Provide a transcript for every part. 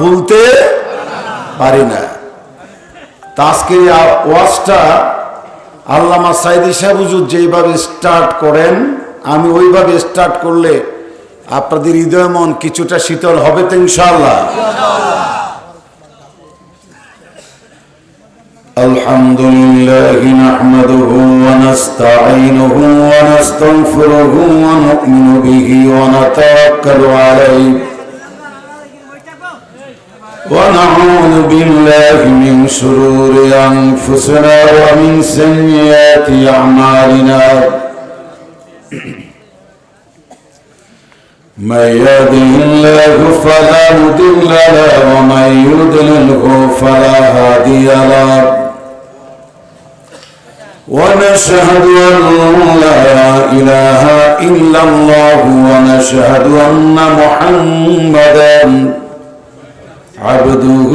ভুলতে পারি না। আজকে ওয়াজটা আল্লামা সাইদি সাহেব হুজুর যেইভাবে স্টার্ট করেন, আমি ওইভাবে স্টার্ট করলে আপনাদের হৃদয় মন কিছুটা শীতল হবে তো ইনশাআল্লাহ। আলহামদুলিল্লাহি নাহমাদুহু ওয়া নাস্তাঈনুহু ওয়া নাস্তাগফিরুহু ওয়া নু'মিনু বিহি ওয়া নাতাওয়াক্কালু আলাইহি ونعوذ بالله من شرور أنفسنا ومن سيئات أعمالنا من يهده الله فلا مضل له ومن يضلله فلا هادي له ونشهد أن لا إله إلا الله ونشهد أن محمدا عبده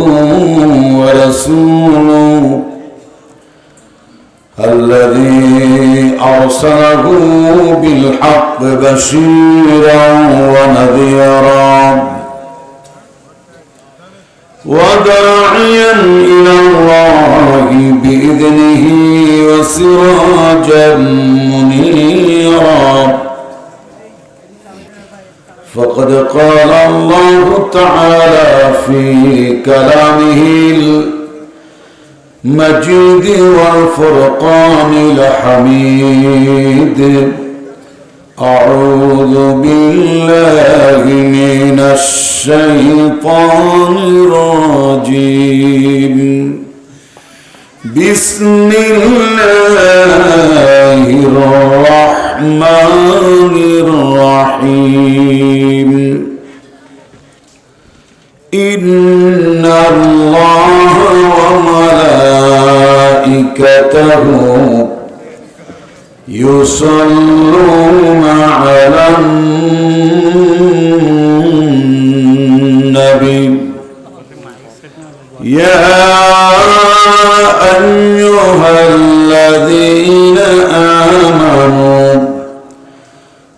ورسوله الذي أرسله بالحق بشيرا ونذيرا وداعيا إلى الله بإذنه وسراجا منيرا فقد قال الله تعالى في كلامه المجيد والفرقان الحميد أعوذ بالله من الشيطان الرجيم بسم الله الرحمن الرحيم إن الله وملائكته يصلون على النبي يا أيها الذين آمنوا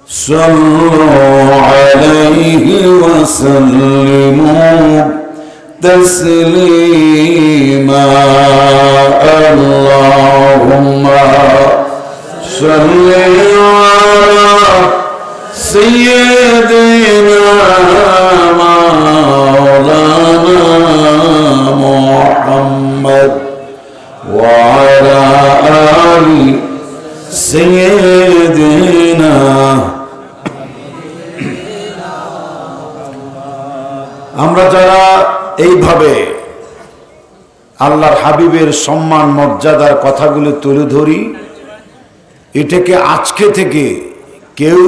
صلوا عليه وسلموا تسليما اللهم صل على سيدنا مولانا محمد وعلى آل سيدنا আমরা যারা এইভাবে আল্লাহর হাবিবের সম্মান মর্যাদার কথাগুলো তুলে ধরি, এটাকে আজকে থেকে কেউ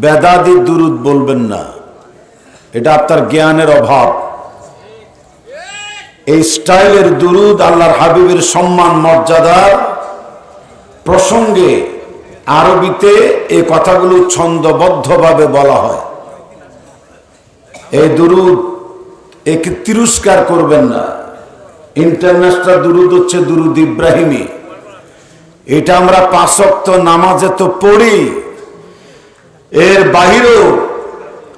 বেদাদি দুরুদ বলবেন না, এটা আপনার জ্ঞানের অভাব। এই স্টাইলের দুরুদ আল্লাহর হাবিবের সম্মান মর্যাদার প্রসঙ্গে আরবিতে এই কথাগুলো ছন্দবদ্ধভাবে বলা হয়। এই দুরুদ একে তিরস্কার করবেন না। ইন্টারন্যাশনাল দুরুদ হচ্ছে দুরুদ ইব্রাহিমী, এটা আমরা 5 ওয়াক্ত নামাজে তো পড়ি, এর বাহিরেও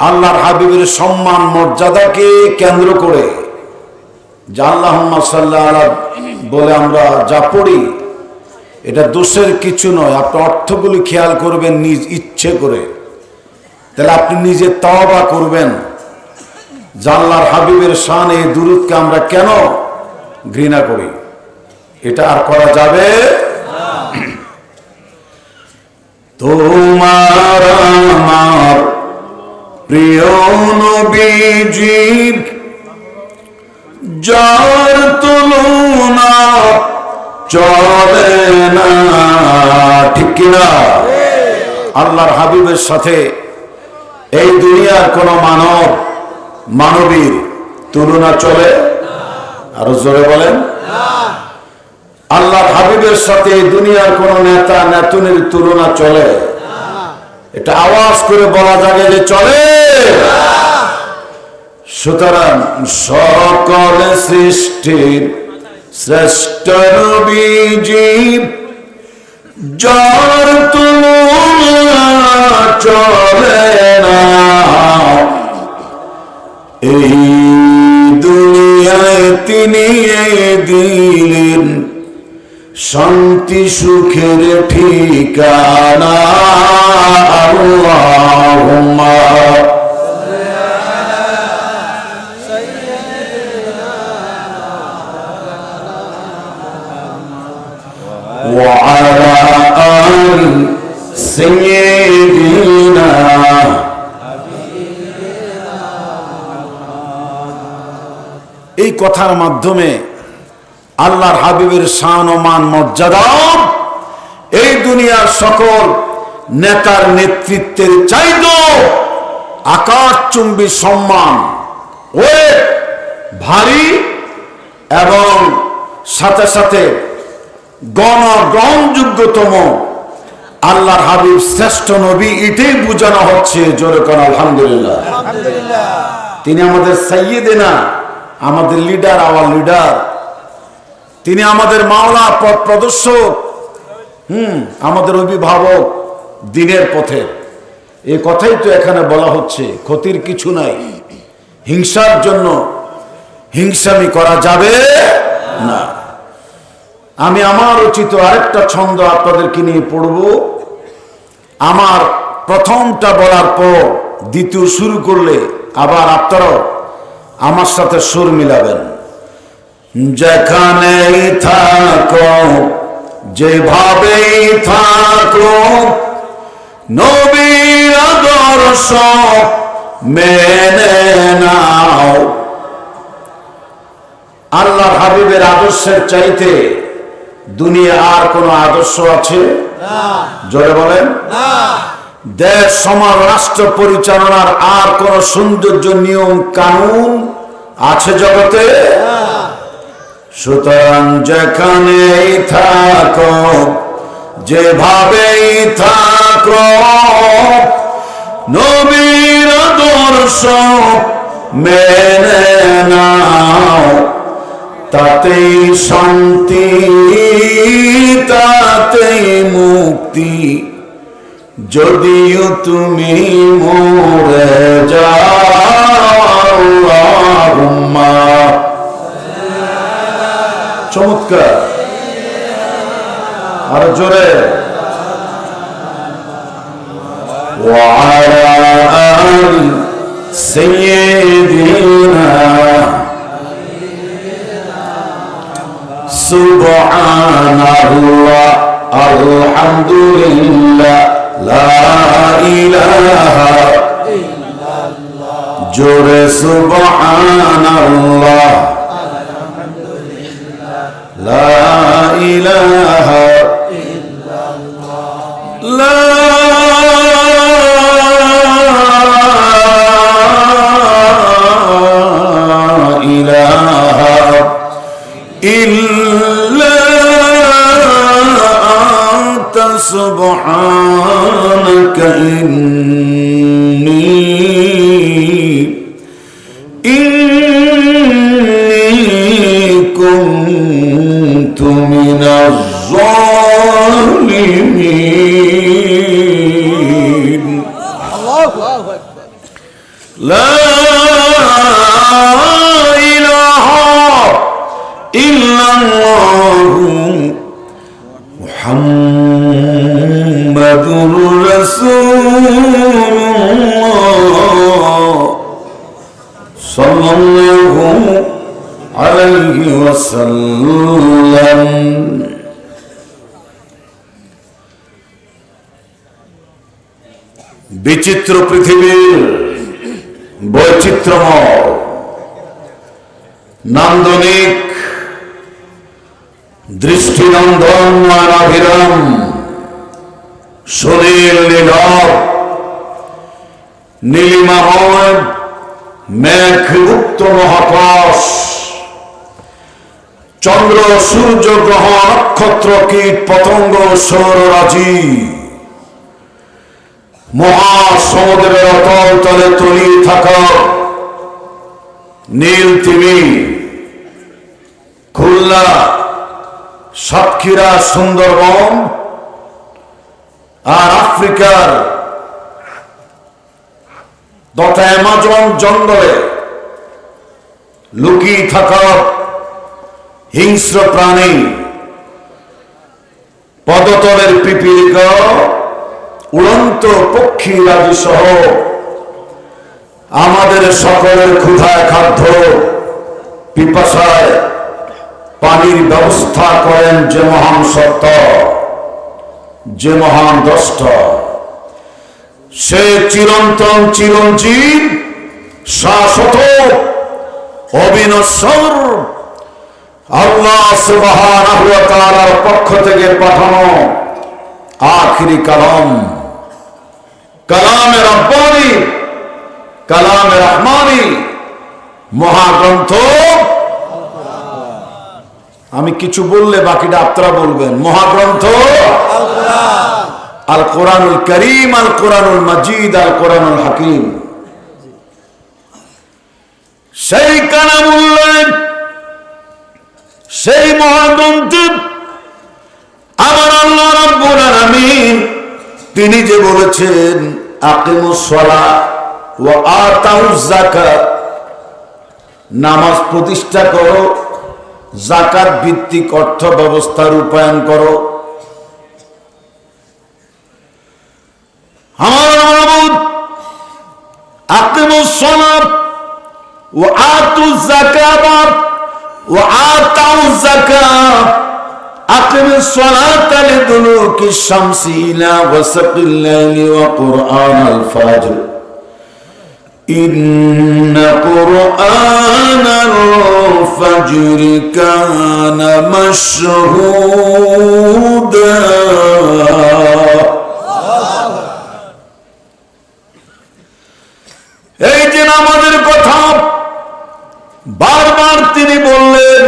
আল্লাহর হাবিবের সম্মান মর্যাদাকে কেন্দ্র করে যা আল্লাহুম্মা সাল্লি আলা বলে আমরা যা পড়ি, এটা দোষের কিছু নয়। আপনি অর্থগুলি খেয়াল করবেন নিজ ইচ্ছে করে, তাহলে আপনি নিজে তওবা করবেন। আল্লাহর হাবিবের শান এই দুরুদকে আমরা কেন ঘৃণা করি, এটা আর করা যাবে না। তোমার আমার প্রিয় নবীজি যার তুলনা চলে না, ঠিক কিনা? আল্লাহর হাবিবের সাথে এই দুনিয়ার কোন মানবীর তুলনা চলে? আরো জোরে বলেন। আল্লাহর হাবিবের সাথে এই দুনিয়ার কোন নেতা নেতুনির তুলনা চলে? এটা আওয়াজ করে বলা যাবে যে চলে। সুতরাং সকল সৃষ্টির শ্রেষ্ঠ নবীজি যার তুলনা চলে না, এই দুনিয়ায় তিনি দিলেন শান্তি সুখের ঠিকানা। আল্লাহুম্মা ওয়া আলা আলি সাইয়্যিদিনা। এই কথার মাধ্যমে আল্লাহর হাবিবের শান ও মান মর্যাদা এই দুনিয়ার সকল নেতার নেতৃত্বের চাইতেও আকাশচুম্বী সম্মান ও ভারী এবং সাথে সাথে গণগ্রহণযোগ্যতম আল্লাহর হাবিব শ্রেষ্ঠ নবী, এটাই বোঝানো হচ্ছে। জোরে কোন আলহামদুলিল্লাহ। তিনি আমাদের সাইয়্যিদিনা, আমাদের লিডার, আওয়ার লিডার। তিনি আমাদের মাওলা, পথ প্রদর্শক, আমাদের অভিভাবক দিনের পথে। এই কথাই তো এখানে বলা হচ্ছে। ক্ষতির কিছু নাই, হিংসার জন্য হিংসামি করা যাবে না। আমি আমার রচিত আরেকটা ছন্দ আপনাদেরকে নিয়ে পড়ব। আমার প্রথমটা বলার পর দ্বিতীয় শুরু করলে আবার আপনারাও আমার সাথে সুর মিলাবেন। যেখানেই থাকো, যেভাবেই থাকো, নবীর আদর্শ মেনে নাও। আল্লাহর হাবিবের আদর্শের চাইতে দুনিয়া আর কোন আদর্শ আছে? জোরে বলেন। দেশ, সমাজ, রাষ্ট্র পরিচালনার আর কোন সৌন্দর্য, নিয়ম কানুন আছে জগতে? সুতরাং যেখানেই থাকো, যেভাবেই থাকো, নবীর আদর্শ মেনে নাও। তাতেই শান্তি, তাতেই মুক্তি, যদিও তুমি মরে যাও। আল্লাহুম্মা। চমৎকার, আর জোরে। ওয়া আলা আলি সাইয়্যিদিনা। সুবহানাল্লাহ, আলহামদুলিল্লাহ, লা ইলাহা ইল্লাল্লাহ। জোরে সুবহানাল্লাহ, লা ইলাহা ইল্লাল্লাহ, লা ইলাহা ইল্লা আনতা সুবহানাকা ইন্নী কুনতু মিনাজ জালিমিন। আল্লাহু আকবার। লা ইলাহা ইল্লাল্লাহু মুহাম্মাদুর রাসূলুল্লাহ সাল্লাল্লাহু আলাইহি ওয়াসাল্লাম। বিচিত্র পৃথিবীর বৈচিত্র্যময়, নান্দনিক, দৃষ্টিনন্দন, নয়নাভিরাম, সুনীল নীরব, নীলিমাময়, মেঘমুক্ত মহাকাশ, চন্দ্র, সূর্য, গ্রহ, নক্ষত্র, কীট, পতঙ্গ, সৌররাজি, মহাসমুদ্রের অতল তলে তলিয়ে থাকা নীল তিমি, খুলনা, সাতক্ষীরা, সুন্দরবন, আর আফ্রিকার তথা অ্যামাজন জঙ্গলে লুকিয়ে থাকা হিংস্র প্রাণী, পদতলের পিপীলিকা, উড়ন্ত পক্ষীরাজি সহ আমাদের সকলের ক্ষুধায় খাদ্য পিপাসায় পানির ব্যবস্থা করেন যে মহান সত্তা, যে মহান দ্রষ্টা, সে চিরন্তন চিরঞ্জীব শাশ্বত অবিনশ্বর আল্লাহ সুবহানাহু ওয়া তাআলার পক্ষ থেকে পাঠানো আখিরি কালাম, কালামে রব্বানি, কালামে রহমানি, মহাগ্রন্থ। আমি কিছু বললে বাকিটা আপনারা বলবেন। মহাগ্রন্থ আল কোরআনুল করিম, আল কোরআনুল মাজিদ, আল কোরআনুল হাকিম। সেই কালামুল্লাহ, সেই মহাগ্রন্থ আমার আল্লাহ রাব্বুল আলামিন তিনি যে বলেছেন আকিমুস সালাহ ওয়া আতাউজ যাকাত, নামাজ প্রতিষ্ঠা করো, যাকাত ভিত্তিক অর্থ ব্যবস্থা রূপায়ণ করো। আমার মাবুদ আকিমুস সালাহ ওয়া আতুজ যাকাত ওয়া আতাউজ যাকাত, আকিমিস সালাতা লিদুলুকিশ শামসি ইলা ওয়াসাকিল লাইলি ওয়া কুরআনাল ফাজর ইন্না কুরআনাল ফাজরি কানা মাশহুদা। এই যে নামাজের কথা বারবার তিনি বললেন,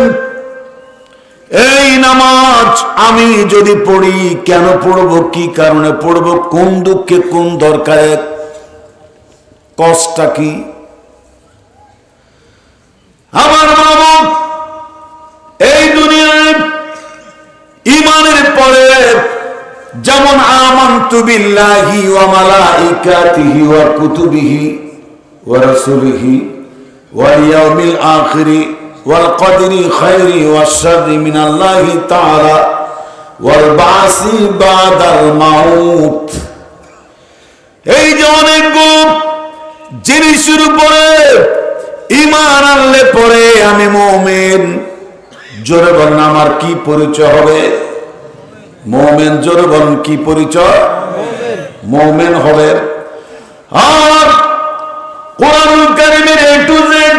এই নামাজ আমি যদি পড়ি কেন পড়ব, কি কারণে পড়ব, কোন দুঃখে কোন দরকারে, কষ্টটা কি। আমার মাবুদ এই দুনিয়ায় ঈমানের পরে যেমন আমানতু বিল্লাহি ওয়া মালাইকাতিহি ওয়া কুতুবিহি ওয়া রাসূলিহি ওয়াল ইয়াউমিল আখিরি ওয়াল কদরি খায়রি ওয়াশ শাররি মিনাল্লাহি তাআলা ওয়াল বাসি বাদাল মাউত। এই যে অনেকগুলো জিনিসের উপরে ঈমান আনলে পরে আমি মুমিন। জোরে বলেন আমার কি পরিচয় হবে? মুমিন। জোরে বলেন কি পরিচয়? মুমিন হবে। আর কোরআনুল কারীমের এ টু জেড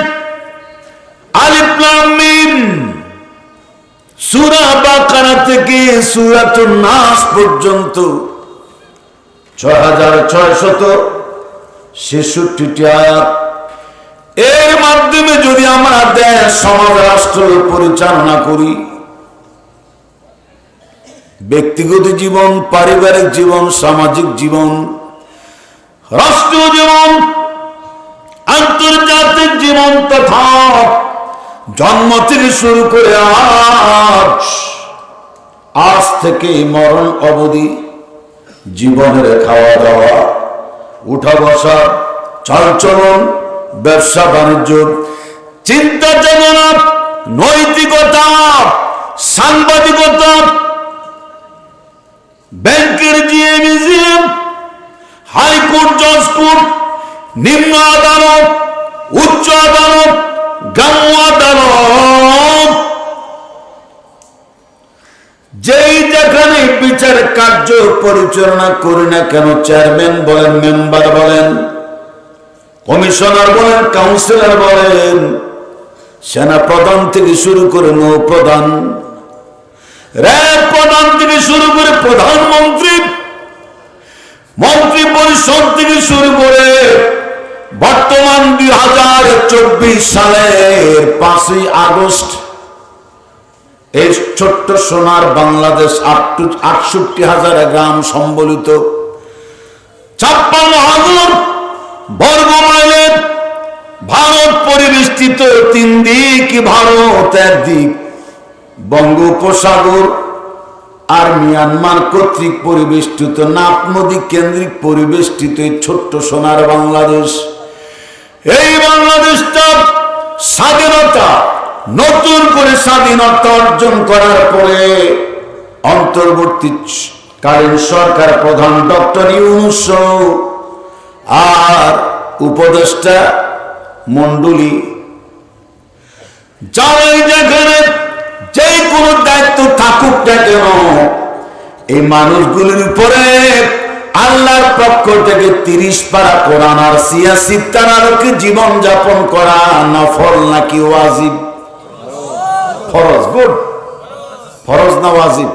আলিফ লাম মিম, সূরা বাকারা থেকে সূরাতুন নাস পর্যন্ত 6666টি আয়াত। এর মাধ্যমে যদি আমরা দেশ সমাজ রাষ্ট্র পরিচালনা করি, ব্যক্তিগত জীবন, পারিবারিক জীবন, সামাজিক জীবন, রাষ্ট্রীয় জীবন, আন্তর্জাতিক জীবন তথা জন্ম থেকে শুরু করে আজ থেকে মরণ অবধি জীবনের খাওয়া দাওয়া, উঠা বসা, চালচলন, ব্যবসা বাণিজ্য, চিন্তা চেতনা, নৈতিকতা, সাংবাদিকতা, ব্যাংকের জিএমজিএম, হাইকোর্ট, জজ কোর্ট, নিম্ন আদালত, উচ্চ আদালত, গ্রাম্য আদালত, যেই যেখানে বিচার কার্য পরিচালনা করি না কেন, চেয়ারম্যান বলেন, মেম্বার বলেন, কমিশনার বলেন, কাউন্সিলর বলেন, সেনা প্রধান থেকে শুরু করে নৌ প্রধান, র্যাব প্রধান থেকে শুরু করে প্রধানমন্ত্রী, মন্ত্রী পরিষদ থেকে শুরু করে বর্তমান 2024 সালের 5ই আগস্ট এই ছোট্ট সোনার বাংলাদেশ 68,000 গ্রাম সম্বলিত 56,000 বর্গ মাইলের ভারত পরিবেষ্টিত, 3 দিক ভারত, একদিক বঙ্গোপসাগর আর মিয়ানমার কর্তৃক পরিবেষ্টিত, নাফ নদী কেন্দ্রিক পরিবেষ্টিত এই ছোট্ট সোনার বাংলাদেশ। এই বাংলাদেশটা স্বাধীনতা, নতুন করে স্বাধীনতা অর্জন করার পরে অন্তর্বর্তীকালীন সরকার প্রধান ডক্টর ইউনূস আর উপদেষ্টা মণ্ডলী যারাই যেখানে যে কোনো দায়িত্ব থাকুক না কেন, এই মানুষগুলির উপরে আল্লাহর পক্ষ থেকে 30 পারা কোরআন আর 86 তারারকে জীবন যাপন করা নফল নাকি ওয়াজিব? ফরজ। গুড। ফরজ না ওয়াজিব?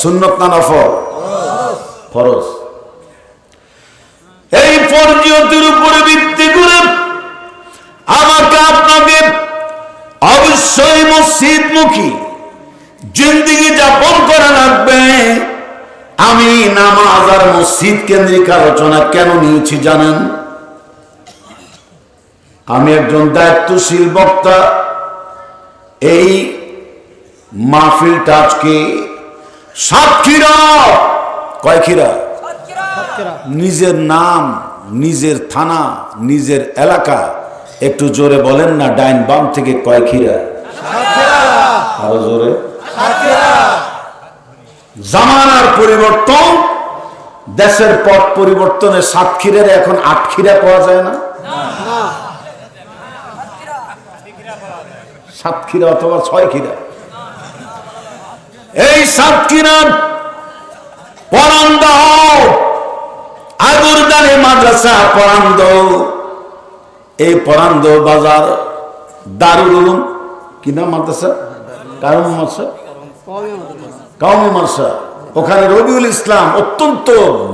সুন্নত না নফল? ফরজ। এই ফরজিয়তের উপরে ভিত্তি করে আমাকে আপনাকে অবশ্যই মসজিদমুখী জিন্দেগি যাপন করা লাগবে। আমি নামাজ আর মসজিদ কেন্দ্রিক আলোচনা কেন নিয়েছি জানেন? আমি একজন দায়িত্বশীল বক্তা। এই মাহফিলটা আজকে সাতক্ষীরা, কয়ক্ষীরা? নিজের নাম, নিজের থানা, নিজের এলাকা একটু জোরে বলেন না। ডাইন বাম থেকে কয়ক্ষীরা? আরো জোরে। জামানার পরিবর্তন, দেশের পথ পরিবর্তনে সাতক্ষীরার এখন 8ক্ষীরা পাওয়া যায় না। সাতক্ষীরা অথবা 6ক্ষীরা। এই সাতক্ষীরা পরান্দ আগুরদানি মাদ্রাসা পরান্দ, এই পরান্দ বাজার দারুল উলুম কি নাম মাদ্রাসা? কারণ মাদ্রাসা, কওমি মাদ্রাসা। ওখানে রবিউল ইসলাম অত্যন্ত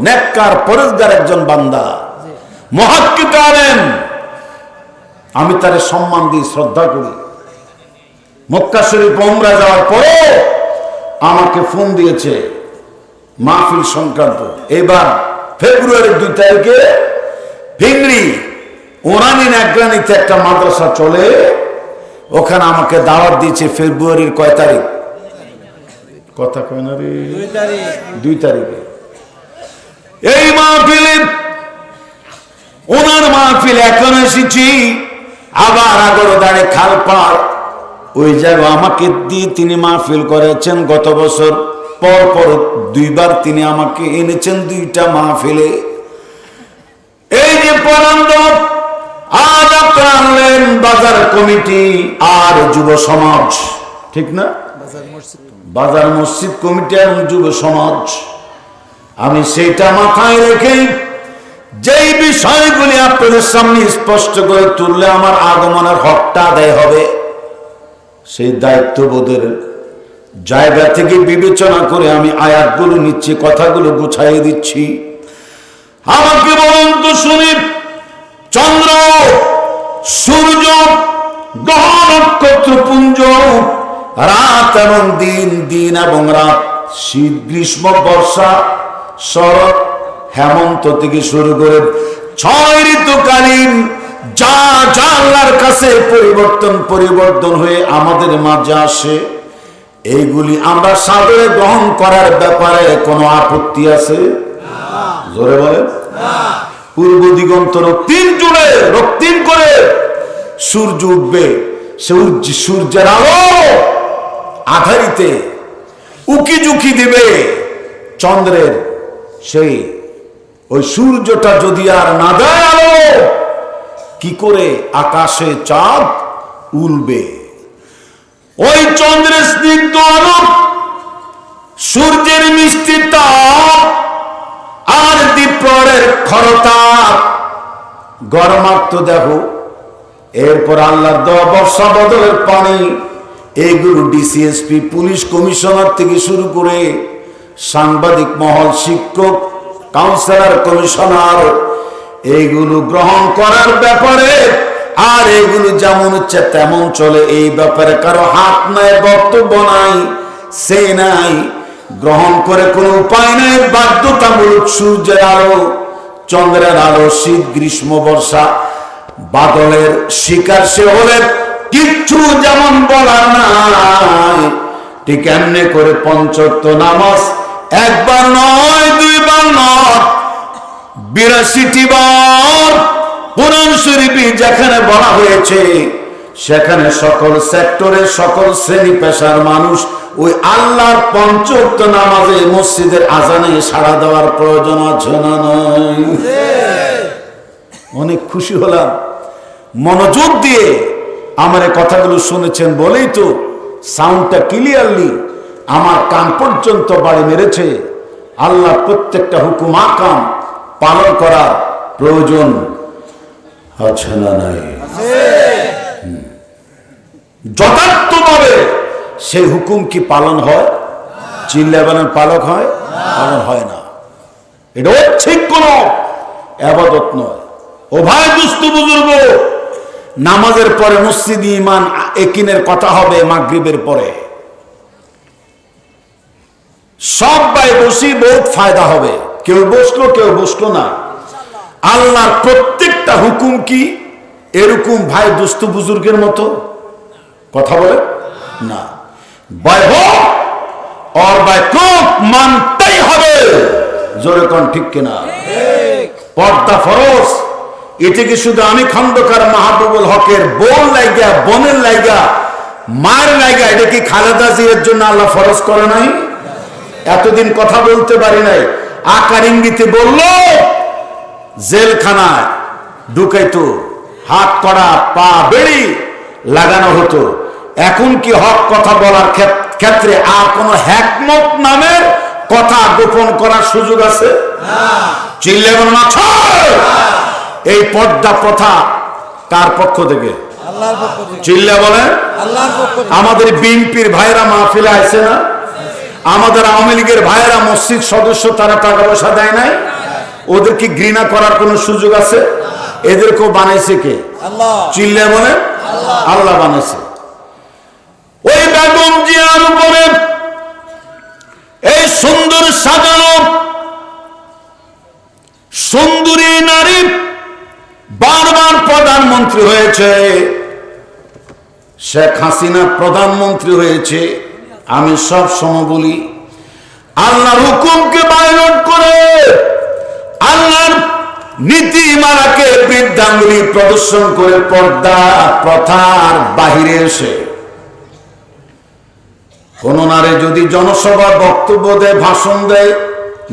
নেককার পরেজগার একজন বান্দা, মুহাক্কিক আলেম। আমি তার সম্মান দিই, শ্রদ্ধা করি। মক্কা শরীফ উমরা যাওয়ার পরে আমাকে ফোন দিয়েছে মাহফিল সংক্রান্ত। এবার ফেব্রুয়ারির 2 তারিখে ভিংড়ি ওরানি নাগরানিতে একটা মাদ্রাসা চলে, ওখানে আমাকে দাওয়াত দিয়েছে ফেব্রুয়ারির কয় তারিখ? কথা কয় না রে? 2 তারিখে। এই মাহফিলে, ওনার মাহফিল এখন এসেছি। আবার আগরদাড়ে খালপাড় ওই জায়গা আমাকে দিয়ে তিনি মাহফিল করেছেন। গত বছর পর পর 2 বার তিনি আমাকে এনেছেন 2টা মাহফিলে। এই যে পরান্দ আজ আপনারা আনলেন বাজার কমিটি আর যুব সমাজ, ঠিক না? বাজার মসজিদ কমিটি এবং যুব সমাজ। আমি সেইটা মাথায় রেখে যেই বিষয়গুলি আপনাদের সামনে স্পষ্ট করে তুললে আমার আগমনের হকটা আদায় হবে, সেই দায়িত্ববোধের জায়গা থেকে বিবেচনা করে আমি আয়াতগুলো নিচ্ছি, কথাগুলো গুছাইয়ে দিচ্ছি। আমাকে বলুন তো শুনি, চন্দ্র, সূর্য, গ্রহ, নক্ষত্রপুঞ্জ, রাত এবং দিন, দিন এবং রাত, শীত, গ্রীষ্ম, বর্ষা, শরৎ, হেমন্ত থেকে শুরু করে 6 ঋতুকালীন যা যা আল্লাহর কাছে পরিবর্তন হয়ে আমাদের মাঝে আসে, এইগুলি আমরা সাদরে গ্রহণ করার ব্যাপারে কোনো আপত্তি আছে? জোরে বলেন। পূর্ব দিগন্ত রক্তিম জুড়ে রক্তিম করে সূর্য উঠবে, সূর্যের আলো আধারিতে উকি ঝুঁকি দিবে চন্দ্রের, সেই ওই সূর্যটা যদি আর না দেয় আলো, কি করে আকাশে চাঁদ উঠবে? ওই চন্দ্রের স্নিগ্ধ আলো, সূর্যের মিষ্টি তাপ আর দ্বীপরের খরতাপ, গরমাক্ত দেখো, এরপর আল্লাহর দেওয়া বর্ষা বদলের পানি, এইগুলো ডিসিএসপি, পুলিশ কমিশনার থেকে শুরু করে সাংবাদিক মহল, শিক্ষক, কাউন্সিলর, কমিশনার, এইগুলো গ্রহণ করার ব্যাপারে, আর এগুলো যেমন ইচ্ছে তেমন চলে, এই ব্যাপারে কারো হাত নাই, বক্তব্য নাই, সে নাই, গ্রহণ করে কোনো উপায় নাই, বাধ্যতামূলক। সূর্যের আলো, চন্দ্রের আলো, শীত, গ্রীষ্ম, বর্ষা, বাদলের শিকার সে হলে কিচ্ছু যেমন বলার নাই, ঠিক এমনি করে 5 ওয়াক্ত নামাজ একবার নয়, 2 বার নয়, 82টি বার কোরআন শরীফে যেখানে বলা হয়েছে সেখানে সকল সেক্টরের সকল শ্রেণী পেশার মানুষ ওই আল্লাহর পাঁচ ওয়াক্ত নামাজে মসজিদের আজানে সাড়া দেওয়ার প্রয়োজন আছে না নাই? অনেক খুশি হলাম, মনোযোগ দিয়ে আমার এই কথাগুলো শুনেছেন বলেই তো সাউন্ডটা ক্লিয়ারলি আমার কান পর্যন্ত বাড়ি মেরেছে। আল্লাহ প্রত্যেকটা হুকুম আকাম পালন করার প্রয়োজন আছে না নাই? যথার্থভাবে সেই হুকুম কি পালন হয়? চিল্লাবানের পালক হয়? পালন হয় না। এটা ঐচ্ছিক কোন ইবাদত নয়। ও ভাই দুস্থ বুজুর্গ, নামাজের পরে মসজিদ ইমান একিনের কথা হবে মাগরিবের পরে। সব ভাই বসি বহুত ফায়দা হবে। কেউ বসলো না। আল্লাহর প্রত্যেকটা হুকুম কি এরকম ভাই দুস্থ বুজুর্গের মতো কথা বলে না? বাই হোক और बाय क्रोध মানতেই হবে। জোরে কোন ঠিক কিনা? পর্দা ফরজ। এতে কি শুধু আমি খন্দকার মাহবুবুল হকের বোন লাইগা, বোনের লাইগা, মায়ের লাইগা, এটা কি খালেদা জিয়ার জন্য আল্লাহ ফরজ করে নাই? এতদিন কথা বলতে পারি নাই, আকার ইঙ্গিতে বলল, জেলখানায় ঢুকাইতো, হাত কড়া, পা বেড়ি লাগানো হতো। এখন কি হক কথা বলার ক্ষেত্রে আর কোন হিকমত নামের কথা গোপন করার সুযোগ আছে? চিল্লে বলেন না। এই পর্দা প্রথা কার পক্ষ থেকে? আল্লাহর পক্ষ থেকে। চিল্লে বলেন আল্লাহর পক্ষ থেকে। আমাদের বিএনপির ভাইরা মাহফিলে আসে না? আমাদের আওয়ামী লীগের ভাইরা মসজিদ সদস্য, তারা টাকা পয়সা দেয় নাই? ওদের কি ঘৃণা করার কোন সুযোগ আছে? এদেরকেও বানাইছে কে? আল্লাহ। চিল্লে বলেন আল্লাহ বানাইছে। ওই বেগম জিয়ার উপরে এই সুন্দর সাজানো সুন্দরী নারী বারবার প্রধানমন্ত্রী হয়েছে, শেখ হাসিনা প্রধানমন্ত্রী হয়েছে। আমি সব সময় বলি, আল্লাহর হুকুমকে বায়রট করে, আল্লাহর নীতিমালাকে বৃদ্ধাঙ্গুলি প্রদর্শন করে পর্দা প্রথার বাহিরে এসে কোন নারী যদি জনসভা বক্তব্য দেয়, ভাষণ দেয়,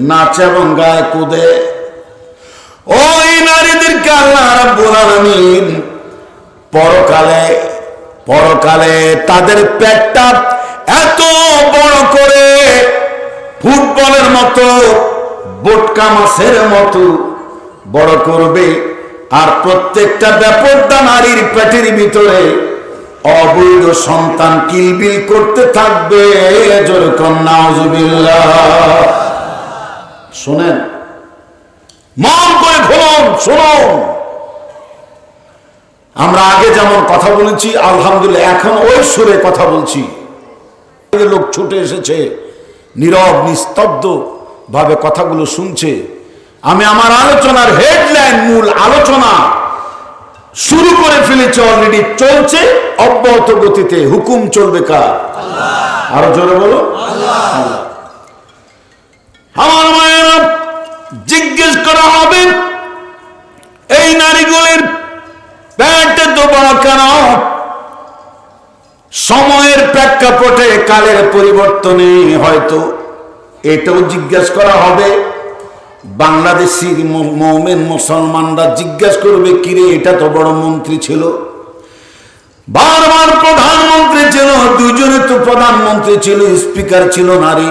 নাচে এবং গায়ে কুদে, ওই নারীদেরকে আল্লাহ রাব্বুল আলামিন পরকালে তাদের পেটটা এত বড় করে ফুটবলের মতো, বোটকা মাছের মতো বড় করবে। আর প্রত্যেকটা বেপরদা নারীর পেটের ভিতরে অবৈধ সন্তান কিলবিল করতে থাকবে। যেরকম নাউজুবিল্লাহ। শুনেন, মন করে শুনুন। আমরা আগে যেমন কথা বলেছি, আলহামদুলিল্লাহ এখন ওই সুরে কথা বলছি। লোক ছুটে এসেছে, নীরব নিস্তব্ধ ভাবে কথাগুলো শুনছে। আমি আমার আলোচনার হেডলাইন, মূল আলোচনা শুরু করে ফেলেছে, অলরেডি চলছে অব্যাহত গতিতে। হুকুম চলবে কার? আল্লাহ। আরো জোরে বলো আল্লাহ। আমার মায়েরা, জিজ্ঞেস করা হবে এই নারীগুলির পেটে তো বড় কেন? সময়ের প্রেক্ষাপটে, কালের পরিবর্তনে হয়তো এটাও জিজ্ঞাসা করা হবে। বাংলাদেশের মুমিন মুসলমানরা জিজ্ঞাসা করবে, কিরে এটা তো বড় মন্ত্রী ছিল, বারবার প্রধানমন্ত্রী ছিল, দুজনে তো প্রধানমন্ত্রী ছিল, স্পিকার ছিল নারী।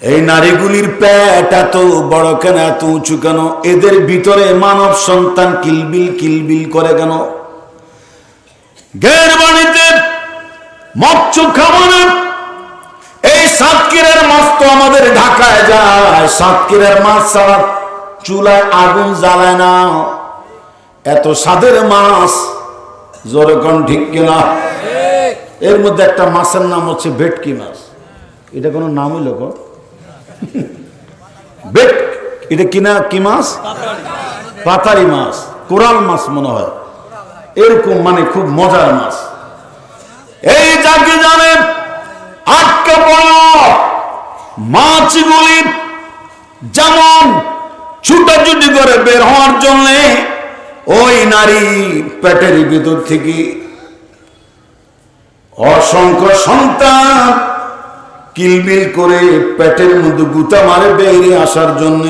এই নারীগুলির পেট এত বড় কেন, এত উঁচু কেন? এদের ভিতরে মানব সন্তান কিলবিল করে কেন? গের বাড়িতে মৎস্য খামারে এই সাতক্ষীরার মাছ তো আমাদের ঢাকায় যায়, সাতক্ষীরার মাছ ছাড়া চুলায় আগুন জ্বালায় না। এত স্বাদের মাছ, জোরে কোন ঠিক কিনা? এর মধ্যে একটা মাছের নাম হচ্ছে ভেটকি মাছ। এটা কোনো নাম হইল গো? এটা কিনা কি মাছ? পাতারি মাছ, কোরাল মাছ মনে হয়, এরকম মানে খুব মজার মাছ। এই যাকে জানে আটকা পড়া মাছগুলি যেমন ছুটাছুটি করে বের হওয়ার জন্য ওই নারী পেটের ভিতর থেকে অসংখ্য সন্তান কিলবিল করে পেটের মধ্যে গুতা মারে বেরিয়ে আসার জন্য।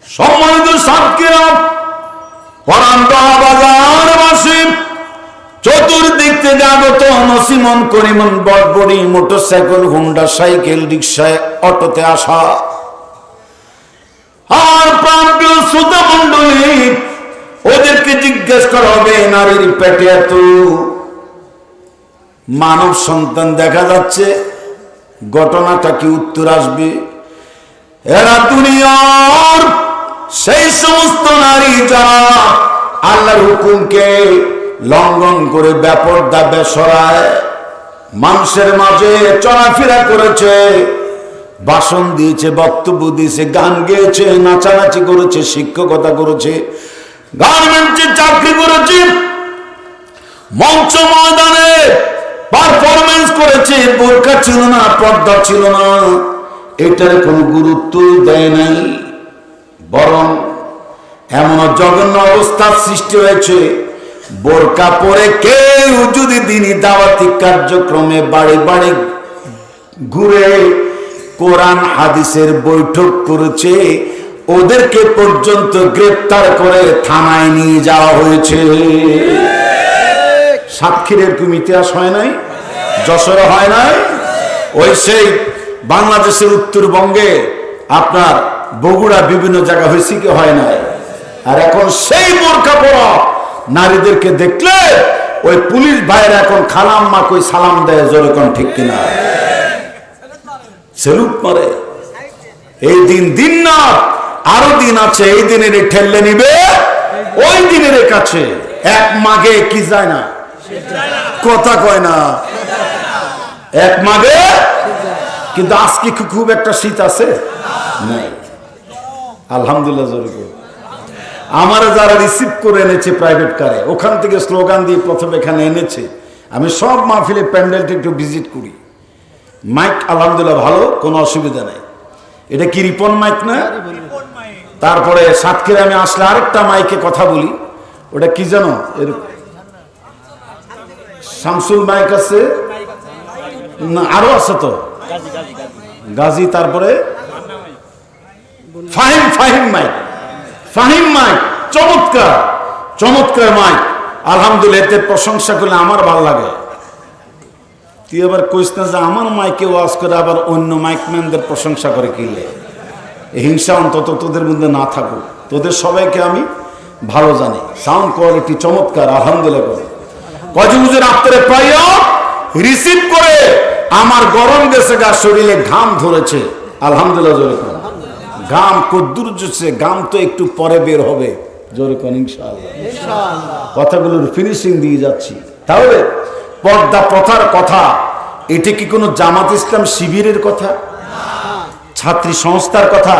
সম্মানিত সাক্ষীরা, বাজারবাসী, চতুর্দিক থেকে আগত নসিমন করিমন বড়বড়ি মোটরসাইকেল, হুন্ডা সাইকেল, রিক্সায়, অটোতে আসা আর প্রান্তীয় শ্রোতা মন্ডলী, ওদেরকে জিজ্ঞেস করা হবে নারীর পেটে এত মানব সন্তান দেখা যাচ্ছে, ঘটনাটা কি উত্তর আসবে? এরা দুনিয়ার সেই সমস্ত নারী যারা আল্লাহর হুকুমকে লঙ্ঘন করে বেপরদা বেসরায় মানুষের মাঝে চলাফেরা করেছে, ভাষণ দিয়েছে, বক্তব্য দিয়েছে, গান গেয়েছে, নাচানাচি করেছে, শিক্ষকতা করেছে, গার্মেন্টসে চাকরি করেছে, মঞ্চ ময়দানে পারফরমেন্স করেছে, বোরকা ছিল না, পর্দা ছিল না, এটার কোনো গুরুত্ব দেয় নাই। বরং এমন জঘন্য অবস্থার সৃষ্টি হয়েছে, বোরকা পরে কেউ যদি দিনী দাওয়াতি কার্যক্রমে বাড়ি বাড়ি ঘুরে কোরআন হাদিসের বৈঠক করেছে, ওদেরকে পর্যন্ত গ্রেফতার করে থানায় নিয়ে যাওয়া হয়েছে। সাক্ষীর এরকম ইতিহাস হয় নাই? যশোরে হয় নাই? ওই সেই বাংলাদেশের উত্তরবঙ্গে আপনার বগুড়া বিভিন্ন জায়গা হয়েছে কি হয় নাই? আর এখন সেই বোরকা পরা নারীদেরকে দেখলে ওই পুলিশ ভাইরা এখন খালাম্মা কই সালাম দেয়, জোরে কোন ঠিক কিনা? সেলুট মারে। এই দিন দিন না, আরো দিন আছে, এই দিনের ঠেললে নিবে ওই দিনের কাছে। এক মাগে কি যায় না, কথা কয় না, এক মাগে। কিন্তু আজকে খুব একটা শীত আছে নাই, আলহামদুলিল্লাহ। জোরে করে আমার যারা রিসিভ করে এনেছে প্রাইভেট কারে, ওখান থেকে স্লোগান দিয়ে প্রথমে এখানে এনেছে। আমি সব মাহফিলে প্যান্ডেলটা একটু ভিজিট করি। মাইক আলহামদুলিল্লাহ ভালো, কোনো অসুবিধা নাই। এটা কি রিপন মাইক না? তারপরে সাতক্ষীরা আমি আসলে আরেকটা মাইকে কথা বলি, ওটা কি জানো, শামসুল মাইক আছে না, আরো আছে তো গাজী, তারপরে ফাহিম, ফাহিম মাইক, ফাহিম মাইক, চমৎকার চমৎকার মাইক, আলহামদুলিল্লাহ। এতে প্রশংসা করলে আমার ভালো লাগে। তুই আবার কইস না যে আমার মাইকে ওয়াজ করে আবার অন্য মাইকম্যানদের প্রশংসা করে কিনলে। হিংসা অন্তত তোদের মধ্যে না থাকুক। তোদের সবাইকে আমি ভালো জানি, সাউন্ড কোয়ালিটি চমৎকার, আলহামদুলিল্লাহ। কজিবুজের আত্মরে পাইয়া রিসিভ করে আমার গরম গেছে, গা শরীরে ঘাম ধরেছে, আলহামদুলিল্লাহ। জোরে কোন ঘাম কদ্দুর জুছে, ঘাম তো একটু পরে বের হবে, জোরে কোন ইনশাআল্লাহ। কথাগুলোর ফিনিশিং দিয়ে যাচ্ছি। তাহলে পর্দা প্রথার কথা, এটি কি কোনো জামাত ইসলাম শিবিরের কথা, ছাত্রী সংস্থার কথা?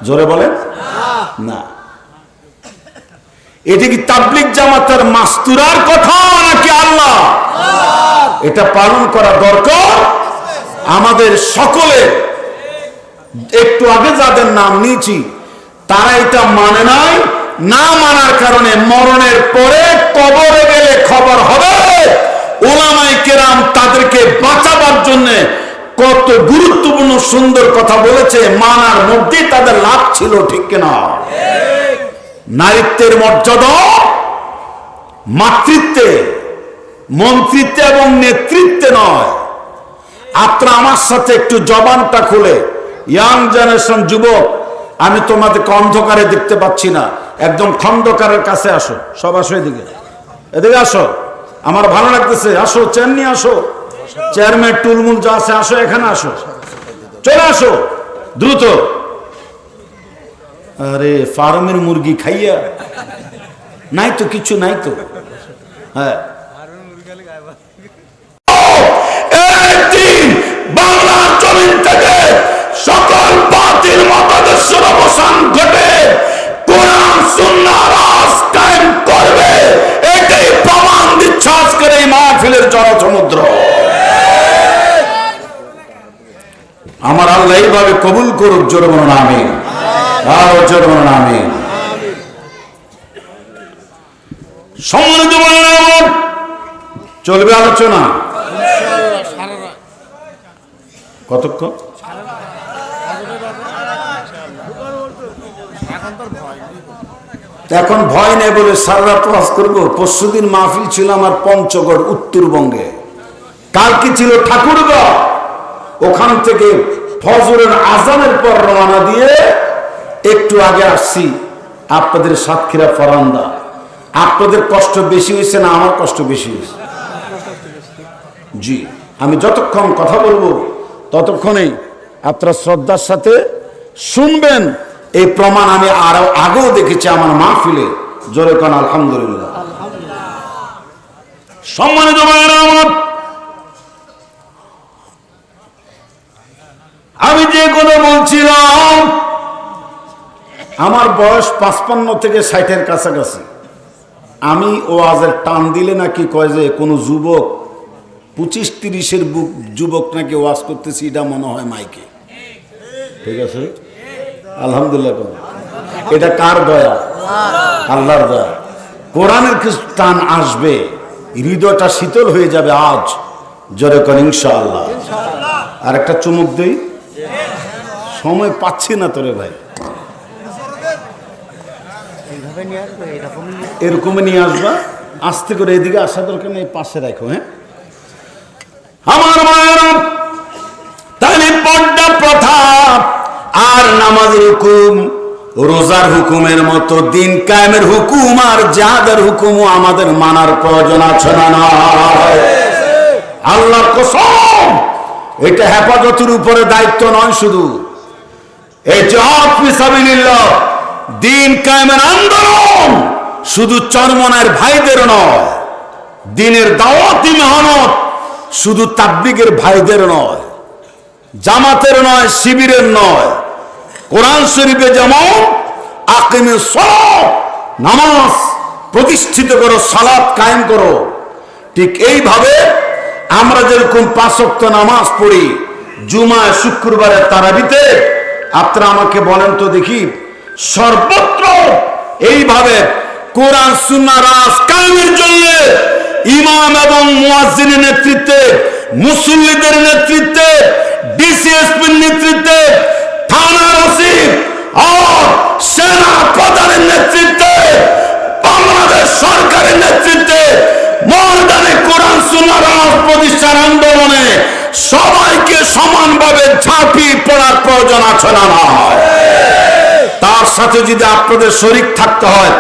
জোরে বলেন না। এটি কি তাবলিগ জামাতের মাস্তুরার কথা নাকি আল্লাহ? এটা পালন করা দরকার আমাদের সকলের। একটু আগে যাদের নাম নিয়েছি তারা এটা মানে নাই, না মানার কারণে মরণের পরে কবরে গেলে খবর হবে উলামায়ে কেরাম তাদেরকে বাঁচাবার জন্য কত গুরুত্বপূর্ণ সুন্দর কথা বলেছে, মানার মধ্যে তাদের লাভ ছিল, ঠিক কিনা? নারীত্বের মর্যাদা মাতৃত্বে, মন্ত্রিত্বে এবং নেতৃত্বে নয়। আপনারা আমার সাথে একটু জবানটা খুলে, ইয়াং জেনারেশন যুবক, আমি তোমাদেরকে অন্ধকারে দেখতে পাচ্ছি না, একদম খন্দকারের কাছে আসো, সব আসো, এদিকে এদিকে আসো, আমার ভালো লাগতেছে, আসো, চেয়ার নিয়ে আসো, চেয়ারম্যান টুলমুল যা আছে আসো, এখানে আসো, চলে আসো দ্রুত। আরে ফার্মের মুরগি খাইয়া নাই তো, কিছু নাই তো। হ্যাঁ, বাংলার জমিন থেকে সকল বাতিল মতাদর্শের অবসান ঘটে কোরআন সুন্নাহ রাজ কায়েম করবে, এটাই প্রমাণ দিচ্ছে আজকের এই মাহফিলের জনসমুদ্র। আমার আল্লাহ এইভাবে কবুল করুক, জোরে বলুন আমিন, আরো জোরে বলুন আমিন। সম্মানিত ভাইরা, চলবে আলোচনা কতক্ষণ? এখন ভয় নেই বলে সারা রাত ওয়াজ করবো। পরশুদিন মাহফিল ছিল আমার পঞ্চগড় উত্তরবঙ্গে, কালকে ছিল ঠাকুরগাঁও। ওখান থেকে ফজরের আজানের পর রওনা দিয়ে একটু আগে আসছি আপনাদের সাতক্ষীরা ফরান্দা। আপনাদের কষ্ট বেশি হয়েছে না আমার কষ্ট বেশি হয়েছে? জি, আমি যতক্ষণ কথা বলবো ততক্ষণেই আপনারা শ্রদ্ধার সাথে শুনবেন। এই প্রমাণ আমি আরো আগেও দেখেছি আমার মাহফিলে। জোরে কোন আলহামদুলিল্লাহ। সম্মানিত ভাইরা আমার, আমি যে কথা বলছিলাম, আমার বয়স 55 থেকে 60-এর কাছাকাছি। আমি ওয়াজের টান দিলে নাকি কয় যে কোনো যুবক 25-30-এর যুবক নাকি ওয়াজ করতেছি, এটা মনে হয় মাইকে। ঠিক আছে, আলহামদুলিল্লাহ। এটা কার দয়া? আল্লাহর দয়া। কোরআনের কিছু টান আসবে, হৃদয়টা শীতল হয়ে যাবে আজ। জোরে কর ইনশাআল্লাহ। আর একটা চুমুক দেই, সময় পাচ্ছি না তোরে ভাই, এরকমই নিয়ে আসবা। আস্তে করে এদিকে আসা দরকার নেই, পাশে রাখো। হ্যাঁ আমার মায়েরা, তাহলে পর্দা প্রথা আর নামাজের হুকুম, রোজার হুকুমের মতো দিন কায়েমের হুকুম আর জিহাদের হুকুমও আমাদের মানার প্রয়োজন আছে না নয়? আল্লাহর কসম, এটা হেফাজতের উপরে দায়িত্ব নয় শুধু। এই জিহাদ ফি সাবিলিল্লাহ, দিন কায়েমের আন্দোলন শুধু চরমনায়ের ভাইদের নয়, দিনের দাওয়াতি মেহনত শুধু তাবলীগের ভাইদের নয়, জামাতের নয়, শিবিরের নয়। কোরআন শরীফে যেমন আকিমিস সালাত, নামাজ প্রতিষ্ঠিত করো, সালাত কায়েম করো, ঠিক এইভাবে আমরা যেরকম 5 ওয়াক্ত নামাজ পড়ি, জুমা, শুক্রবারে, তারাবিতে, আপনারা আমাকে বলেন তো দেখি, সর্বত্র এইভাবে কোরআন সুন্নাহ রাজ কায়েমের জন্য ইমাম এবং মুয়াজ্জিনের নেতৃত্বে, মুসল্লিদের নেতৃত্বে, ডিসিএসপির নেতৃত্বে, থানার ওসি আর সেনা প্রধানের নেতৃত্বে, বাংলাদেশ সরকারের নেতৃত্বে ময়দানে কোরআন সুন্নাহ রাজ প্রতিষ্ঠার আন্দোলনে সবাইকে সমানভাবে ঝাঁপিয়ে পড়ার প্রয়োজন আছে না নয়? তার সাথে যদি আপনাদের শরীক থাকতে হয়,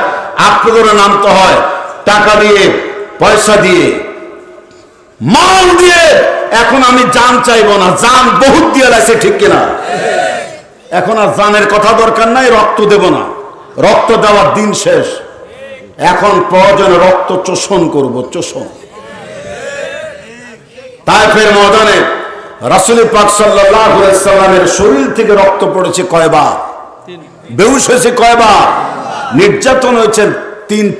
আপনাদেরও নামতে হয়, টাকা দিয়ে, পয়সা দিয়ে, মাল দিয়ে। এখন আমি জান চাইবো না, জান বহুত দিয়ে লাগছে, ঠিক কিনা? এখন আর জানের কথা দরকার নাই, রক্ত দেব না, রক্ত দেওয়ার দিন শেষ। এখন প্রয়োজনে রক্ত চোষণ করব, চোষণ। তায়েফের ময়দানে রাসূল পাক সাল্লাল্লাহু আলাইহি সাল্লামের শরীর থেকে রক্ত পড়েছে কয়বার? বেহুশ হয়েছে কয়বার? নির্যাতন হয়েছেন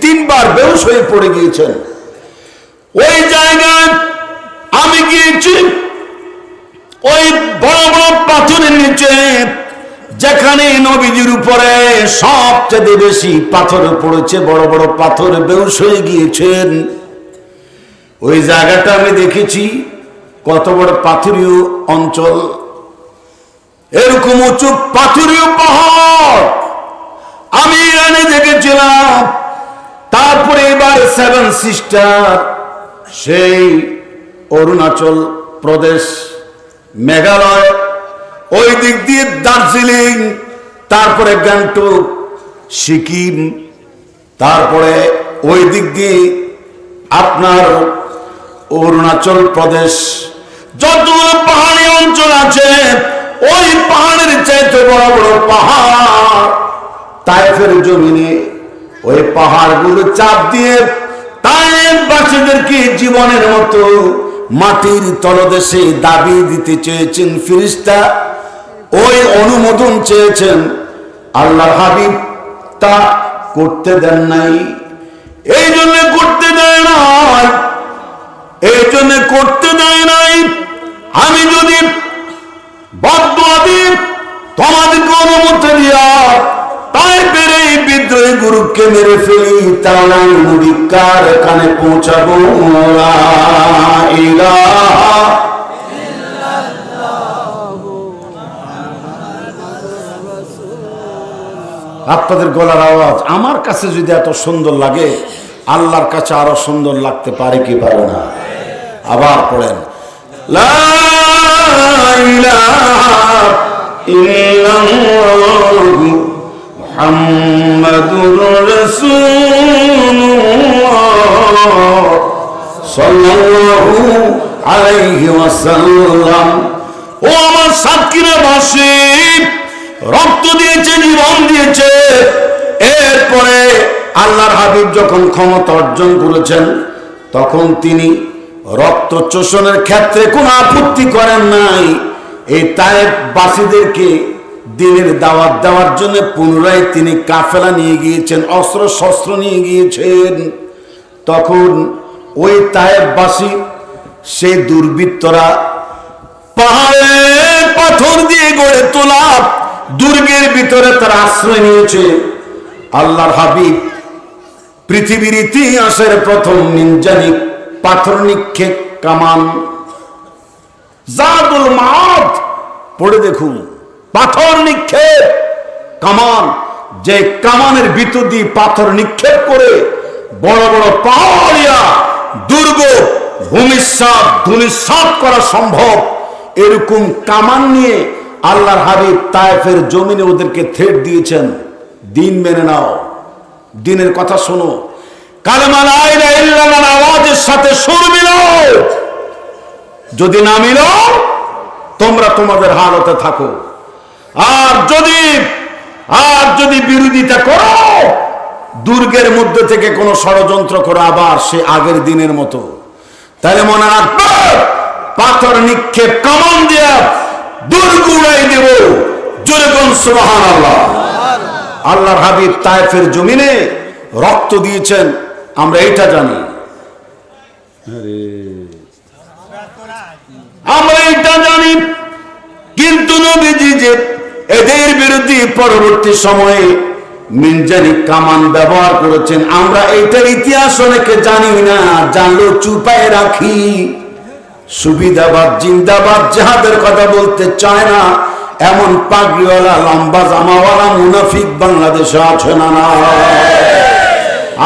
3 বার, বেহুশ হয়ে পড়ে গিয়েছেন। ওই জায়গায় আমি গিয়েছি, ওই বড় বড় পাথরের নিচে, যেখানে নবীজির উপরে সবচেয়ে বেশি পাথর পড়েছে, বড় বড় পাথর, বেহুশ হয়ে গিয়েছেন। ওই জায়গাটা আমি দেখেছি, কত বড় পাথরীয় অঞ্চল, এরকম উঁচু পাথরীয় পাহাড় আমি ইরানে দেখেছিলাম। তারপরে এবার 7 সিস্টার, সেই অরুণাচল প্রদেশ, মেঘালয়, ওই দিক দিয়ে দার্জিলিং, তারপরে গ্যাংটক, সিকিম, তারপরে ওই দিক দিয়ে আপনার অরুণাচল প্রদেশ, যতগুলো পাহাড়ি অঞ্চল আছে, ওই পাহাড়ের চাইতে বড় বড় পাহাড় তায়েফের জমিনে, ওই পাহাড়গুলো চাপ দিয়ে তায়েফবাসীদেরকে জীবনের মতো মাটির তলদেশে দাবি দিতে চেয়েছেন ফেরেশতা, ওই অনুমোদন চেয়েছেন। আল্লাহর হাবিব তা করতে দেন নাই। এই জন্য করতে দেয় নাই, এই জন্য করতে দেয় নাই। আমি যদি বদদুয়া দিই, তোমাদেরকে অনুমতি দিয়া তায়েফের এই বিদ্রোহী গ্রুপকে মেরে ফেলি, তাহলে আমি নবী কার কানে পৌঁছাবো? লা ইলাহা আপনাদের গলার আওয়াজ আমার কাছে যদি এত সুন্দর লাগে, আল্লাহর কাছে আরো সুন্দর লাগতে পারে কি পারে না? আবার পড়েন, লা ইলাহা ইল্লাল্লাহু মুহাম্মাদুর রাসূলুল্লাহ সাল্লাল্লাহু আলাইহি ওয়াসাল্লাম। ও আমার সাতক্ষীরাবাসী, রক্ত দিয়েছে, জীবন দিয়েছে। এরপরে আল্লাহর হাবিব যখন ক্ষমতা অর্জন করেছেন, তখন তিনি রক্ত চোষণের ক্ষেত্রে কোনো আপত্তি করেন নাই। এই তায়েফ বাসীদেরকে দিনের দাওয়াত দেওয়ার জন্য পুনরায় তিনি কাফেলা নিয়ে গিয়েছেন, অস্ত্র শস্ত্র নিয়ে গিয়েছেন। তখন ওই তায়েফবাসী, সেই দুর্বৃত্তরা পাহাড়ে পাথর দিয়ে গড়ে তোলা দুর্গের ভিতরে তারা আশ্রয় নিয়েছে। আল্লাহর হাবিব পৃথিবীর ইতিহাসের প্রথম নিনজানি পাথর নিক্ষেপ কামান, জাদুল মাআদ পড়ে দেখুন, পাথর নিক্ষেপ কামান, যে কামানের ভিতর দিয়ে পাথর নিক্ষেপ করে বড় বড় পাহাড়িয়া দুর্গ ভূমিসাৎ ধূলিসাৎ করা সম্ভব, এরকম কামান নিয়ে আল্লাহর হাবিব তায়েফের জমিনে ওদেরকে থ্রেট দিয়েছেন, দিন মেনে নাও, দিনের কথা শোনো, কালেমা লা ইলাহা ইল্লাল্লাহর আওয়াজের সাথে সুর মিলাও, যদি না মিলাও তোমরা তোমাদের হালতে থাকো। আর যদি বিরোধিতা করো, দুর্গের মধ্যে থেকে কোনো ষড়যন্ত্র করো, আবার সে আগের দিনের মতো, তাহলে মনে রাখবে পাথর নিক্ষেপ কামান দিয়া দুর্গ উড়াই দেব। জোরে কোন সুবহানাল্লাহ। আল্লাহর হাবিব তায়েফের জমিনে রক্ত দিয়েছেন, আমরা এটা জানি, আমরা এটা জানি। কিন্তু নবীজি যে এদের বিরুদ্ধে পরবর্তী সময়ে মিনজানি কামান ব্যবহার করেছেন, আমরা এইটার ইতিহাস অনেকে জানি না, জানলেও চুপায় রাখি। সুবিধাবাদ জিন্দাবাদ যাহাদের কথা বলতে চায় না, এমন পাগড়িওয়ালা লম্বা জামাওয়ালা মুনাফিক বাংলাদেশে আছে না? না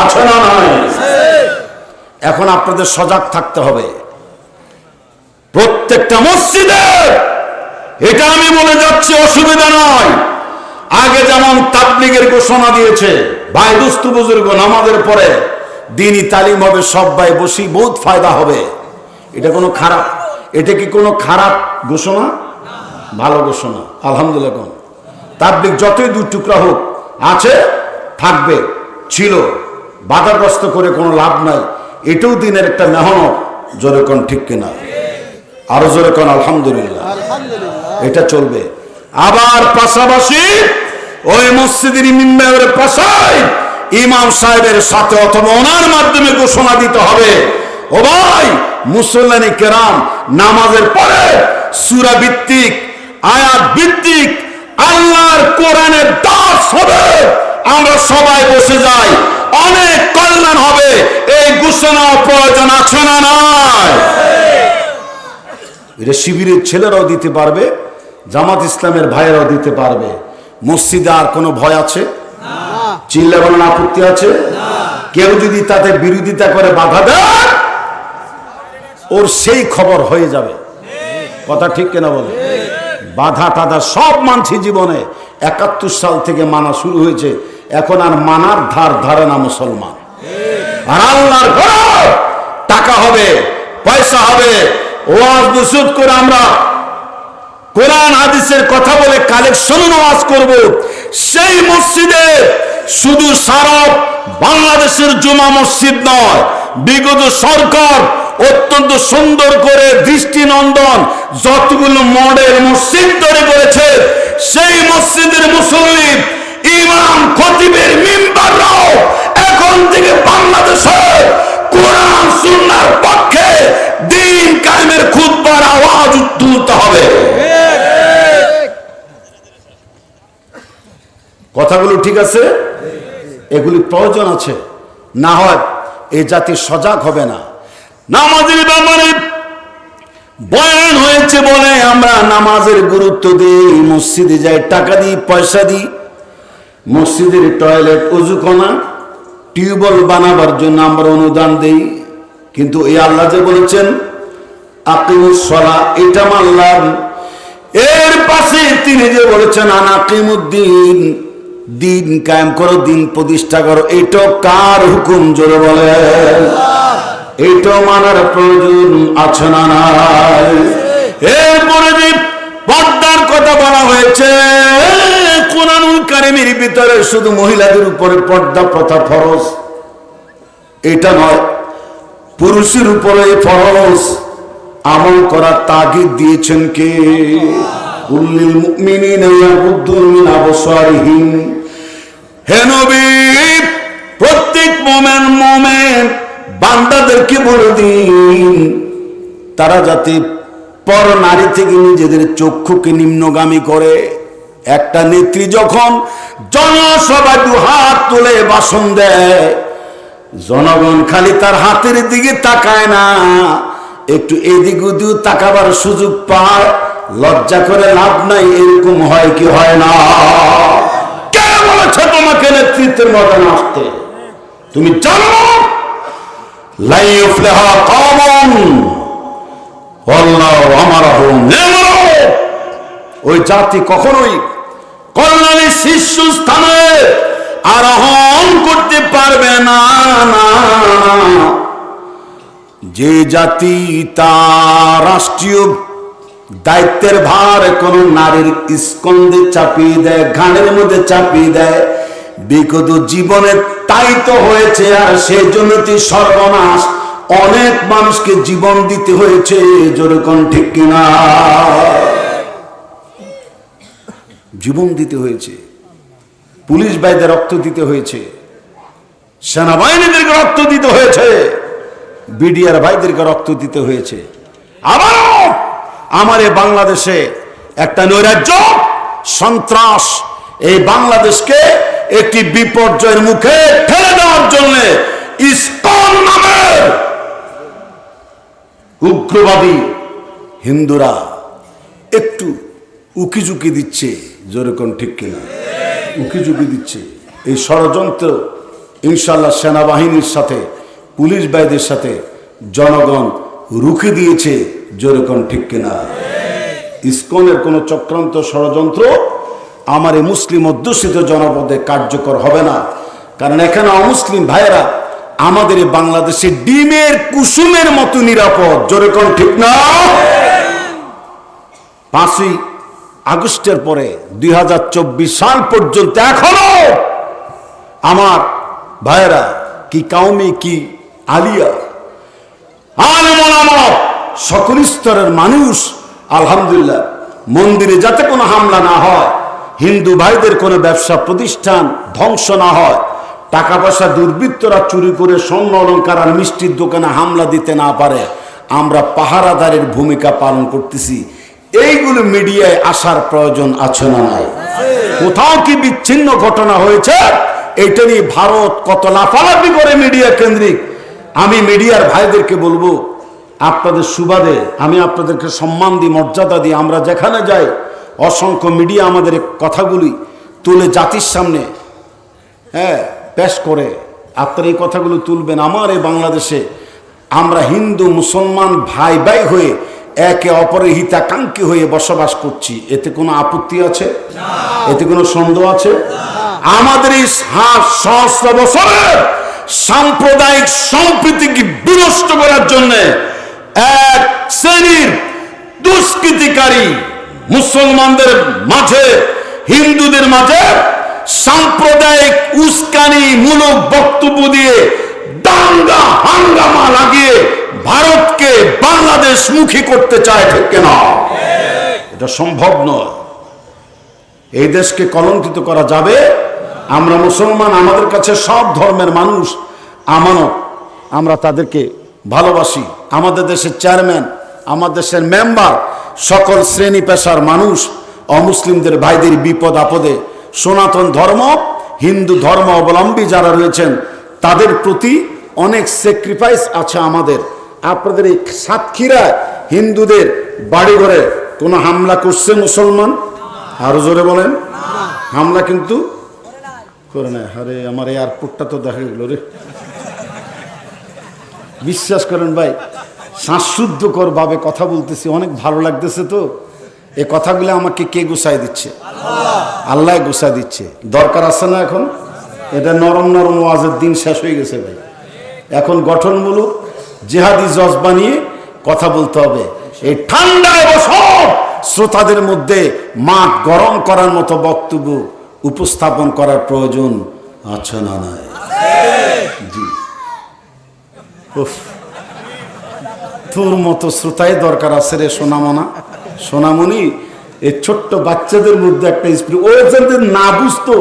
আছে না? নয়। এখন আপনাদের সজাগ থাকতে হবে। প্রত্যেকটা মসজিদে, এটা আমি বলে যাচ্ছি, অসুবিধা নয়। আগে যেমন তাবলীগের ঘোষণা দিয়েছে, ভাই দুস্থ বুজুর্গ নামাজের পরে দ্বীনি তালিম হবে, সব ভাই বসি, বহুত ফায়দা হবে। এটা কোনো খারাপ, এটা কি কোনো খারাপ ঘোষণা? ভালো ঘোষণা, আলহামদুলিল্লাহ। কোন তাবলীগ যতই দুই টুকরা হোক, আছে, থাকবে, ছিল, বাধাগ্রস্ত করে কোনো লাভ নাই। এটাও দিনের একটা মেহনত। জোরে কোন ঠিক কিনা? আরো জোরে কোন আলহামদুলিল্লাহ। এটা চলবে। আবার পাশাপাশি ওই মসজিদের মিম্বরের পাশে ইমাম সাহেবের সাথে অথবা ওনার মাধ্যমে ঘোষণা দিতে হবে, ও ভাই মুসল্লানি কেরাম, নামাজের পরে সূরা ভিত্তিক, আয়াত ভিত্তিক আল্লাহর কোরআনের দাস হবে, আমরা সবাই বসে যাই, অনেক কল্যাণ হবে। এই ঘোষণা প্রয়োজন আছে না? নাই। এটা শিবিরের ছেলেরাও দিতে পারবে, জামাত ইসলামের ভাইয়েরাও দিতে পারবে। মসজিদে আর কোনো ভয় আছে? চিল্লা বলেন, আপত্তি আছে? কেউ যদি তাতে বিরোধিতা করে, বাধা দেয়, ওর সেই খবর হয়ে যাবে। কথা ঠিক কিনা বলে? বাধা টাধা সব মানছি জীবনে, 71 সাল থেকে মানা শুরু হয়েছে, এখন আর মানার ধার ধারে না মুসলমান। আর আল্লাহর ঘর টাকা হবে, পয়সা হবে, ওয়াজ নসিহত করে আমরা কোরআন হাদিসের কথা বলে কালেকশন ওয়াজ করব। সেই মসজিদে শুধু সারা বাংলাদেশের জুমা মসজিদ নয়, বিগত সরকার অত্যন্ত সুন্দর করে দৃষ্টিনন্দন যতগুলো মডেল মসজিদ তৈরি করেছে, সেই মসজিদের মুসল্লি, ইমাম, খতিবের মিম্বাররাও এখন থেকে বাংলাদেশে কোরআন সুন্নাহর পক্ষে দ্বীন কায়েমের খুতবার আওয়াজ তুলতে হবে। কথাগুলো ঠিক আছে? এগুলি প্রয়োজন আছে। না হয় এই জাতি সজাগ হবে না। নামাজের ব্যাপারে বয়ান হয়েছে বলে আমরা নামাজের গুরুত্ব দিই, মসজিদে যাই, টাকা দিই, পয়সা দিই, মসজিদের টয়লেট, অজুখানা, টিউবওয়েল বানাবার জন্য আমরা অনুদান দেই। কিন্তু এই আল্লাহ যে বলেছেন আকিমুস সালাহ, এটা মানলাম। এর পাশে তিনি যে বলেছেন আনাকিমুদ্দিন, দিন কায়েম করো, দিন প্রতিষ্ঠা করো, এটা কার হুকুম জোরে বলেন? এটা মানার প্রয়োজন আছে না নাই? এরপরে যে পর্দার কথা বলা হয়েছে, কোরআনুল কারীমের ভিতরে শুধু মহিলাদের উপরে পর্দা প্রথা ফরজ এটা নয়, পুরুষের উপরে ফরজ। আমল করার তাগিদ দিয়েছেন কে? কুল্লিল মুমিনিনা ইয়াগুদ্দু মিন আবসারিহিম। হে নবী, প্রত্যেক মুমিন বান্দাদেরকে বলে দিন তারা যাতে পর নারী থেকে নিজেদের চক্ষুকে নিম্নগামী করে। একটা নেত্রী যখন জনসভায় দুহাত তুলে ভাষণ দেয়, জনগণ খালি তার হাতের দিকে তাকায় না, একটু এদিক ওদিক তাকাবার সুযোগ পায়। লজ্জা করে লাভ নাই, এরকম হয় কি হয় না? কে বলেছে তোমাকে নেতৃত্বের মধ্যে আসতে? তুমি জানো লা ইফলাহু কওমুন ওয়াল্লাহু আমারহুম, ওই জাতি কখনোই কল্যাণের শীর্ষস্থানে আরোহণ করতে পারবে না। যে জাতি তার রাষ্ট্রীয় দায়িত্বের ভার কোন নারীর স্কন্ধে চাপিয়ে দেয়, ঘাড়ের মধ্যে চাপিয়ে দেয়, বিগত জীবনে তাই তো হয়েছে। আর সেই জন্য সর্বনাশ, অনেক মানুষকে জীবন দিতে হয়েছে, যেরকম ঠিক কিনা? জীবন দিতে হয়েছে, পুলিশ ভাইদের রক্ত দিতে হয়েছে, সেনাবাহিনীদেরকে রক্ত দিতে হয়েছে, বিডিআর ভাইদেরকে রক্ত দিতে হয়েছে। আবারও আমার এই বাংলাদেশে একটা নৈরাজ্য, সন্ত্রাস, এই বাংলাদেশকে একটি বিপর্যয়ের মুখে ঠেলে দেওয়ার জন্য ইসকন নামের উগ্রবাদী হিন্দুরা একটু উকিঝুঁকি দিচ্ছে, যেরকম ঠিক কিনা? উকিঝুঁকি দিচ্ছে। এই ষড়যন্ত্র ইনশাল্লাহ সেনাবাহিনীর সাথে, পুলিশ ভাইদের সাথে জনগণ রুখে দিয়েছে, যেরকম ঠিক কিনা? ইসকনের কোন চক্রান্ত ষড়যন্ত্র আমার এই মুসলিম অধ্যুষিত জনপদে কার্যকর হবে না। কারণ এখানে অমুসলিম ভাইয়েরা আমাদের এই বাংলাদেশে ডিমের কুসুমের মতো নিরাপদ, যেরকম ঠিক না? 5ই আগস্টের পরে 2024 সাল পর্যন্ত এখনো আমার ভাইয়েরা, কি কাউমি, কি আলিয়া, আলেম ওলামা, সকল স্তরের মানুষ আলহামদুলিল্লাহ, মন্দিরে যাতে কোনো হামলা না হয়, হিন্দু ভাইদের কোনো ব্যবসা প্রতিষ্ঠান ধ্বংস না হয়, টাকা পয়সা দুর্বৃত্তরা চুরি করে স্বর্ণ অলংকার আর মিষ্টির দোকানে হামলা দিতে না পারে, আমরা পাহারাদারের ভূমিকা পালন করতেছি। এইগুলো মিডিয়ায় আসার প্রয়োজন আছে না নাই? কোথাও কি বিচ্ছিন্ন ঘটনা হয়েছে, এটা নিয়ে ভারত কত লাফালাফি করে মিডিয়া কেন্দ্রিক। আমি মিডিয়ার ভাইদেরকে বলবো, আপনাদের সুবাদে আমি আপনাদেরকে সম্মান দিই, মর্যাদা দিই। আমরা যেখানে যাই অসংখ্য মিডিয়া আমাদের কথাগুলি তুলে জাতির সামনে পেশ করে। আপনারা এই কথাগুলো তুলবেন। আমার এই বাংলাদেশে আমরা হিন্দু মুসলমান ভাই ভাই হয়ে একে অপরের হিতাকাঙ্ক্ষী হয়ে বসবাস করছি, এতে কোনো আপত্তি আছে? এতে কোনো সন্দেহ আছে? আমাদের এই সহস্র বছরের সাম্প্রদায়িক সম্প্রীতিকে বিনষ্ট করার জন্য এক শ্রেণীর দুষ্কৃতিকারী মুসলমানদের মাঝে, হিন্দুদের মাঝে সাম্প্রদায়িক উস্কানি মূলক বক্তব্য দিয়ে দাঙ্গা হাঙ্গামা লাগিয়ে ভারতকে বাংলাদেশ মুখী করতে চায়, ঠিক কিনা? এটা সম্ভব নয়। এই দেশকে কলঙ্কিত করা যাবে? আমরা মুসলমান, আমাদের কাছে সব ধর্মের মানুষ আমানত, আমরা তাদেরকে ভালোবাসি। আমাদের দেশের চেয়ারম্যান, আমাদের দেশের মেম্বার, সকল শ্রেণী পেশার মানুষ অমুসলিমদের ভাইদের বিপদ আপদে, সনাতন ধর্ম, হিন্দু ধর্ম অবলম্বী যারা রয়েছেন তাদের প্রতি অনেক স্যাক্রিফাইস আছে আমাদের। আপনাদের এই সাতক্ষীরা হিন্দুদের বাড়িঘরে কোনো হামলা করছে মুসলমান? আরো জোরে বলেন। হামলা কিন্তু করে না। আরে আমার এয়ারপোর্টটা তো দেখা গেল রে। বিশ্বাস করেন ভাই, শ্বাসশুদ্ধকর ভাবে কথা বলতেছি, অনেক ভালো লাগতেছে। তো এই কথাগুলো আমাকে কে গুছাই দিচ্ছে? আল্লাহ গুছাই দিচ্ছে। দরকার আছে না এখন? এটা নরম নরম ওয়াজের দিন শেষ হয়ে গেছে ভাই। এখন গঠনমূলক জিহাদি জজবা নিয়ে কথা বলতে হবে। এই ঠান্ডায় বছর শ্রোতাদের মধ্যে মাঠ গরম করার মতো বক্তব্য উপস্থাপন করার প্রয়োজন আছে না? নাই? জি। তোর মতো শ্রোতাই দরকার আছে রে সোনামনা, সোনামণি। এই ছোট্ট বাচ্চাদের মধ্যে একটা স্পিরিট, ও যাদের না বুঝতো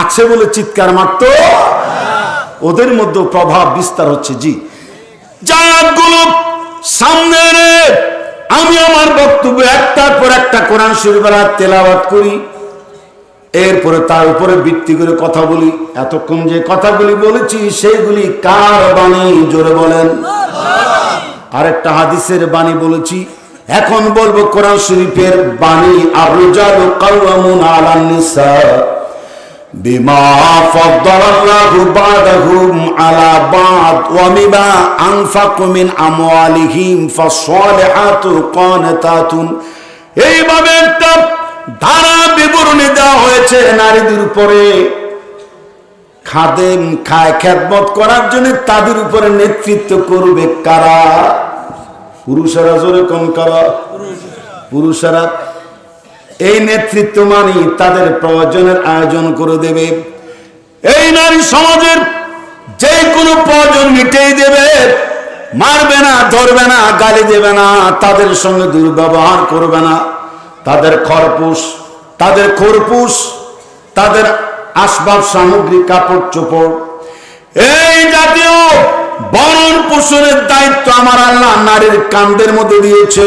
আছে বলে চিৎকার মারতো, ওদের মধ্যে প্রভাব বিস্তার হচ্ছে। জি, জাতগুলো সামনে রে, আমি আমার বক্তব্য একটার পর একটা কোরআন শরীফের আয়াত তেলাওয়াত করি, এরপরে তার উপরে ভিত্তি করে কথা বলি। এতক্ষণ যে কথাগুলি বলেছি সেগুলি কার বাণী? জোরে বলেন। আরেকটা হাদিসের বাণী বলেছি, এখন বলবো কোরআন শরীফের বাণী। আর-রিজালু কাওয়ামুন আলান নিসা বিমা ফাদ্দালাল্লাহু বা'দাহুম আলা বা'দ ওয়া মিমা আনফাকু মিন আমওয়ালিহিম ফাস-সালিহাতু কানিতাতুন। এইভাবে একটা ধারা বিবরণী দেওয়া হয়েছে নারীদের উপরে। খাদেম খায় খেদমত করার জন্য তাদের উপরে নেতৃত্ব করবে কারা? পুরুষেরা। জোরে কোন কারা? পুরুষেরা। এই নেতৃত্ব মানি তাদের প্রয়োজনের আয়োজন করে দেবে। এই নারী সমাজের যে কোনো প্রয়োজন মিটিয়ে দেবে। মারবে না, ধরবে না, গালি দেবে না, তাদের সঙ্গে দুর্ব্যবহার করবে না। তাদের খরপোশ, তাদের খোরপোশ, তাদের আসবাব সামগ্রী, কাপড় চোপড়, এই জাতীয় ভরণ পোষণের দায়িত্ব আমার আল্লাহ নারীর কাঁধের মধ্যে দিয়েছে।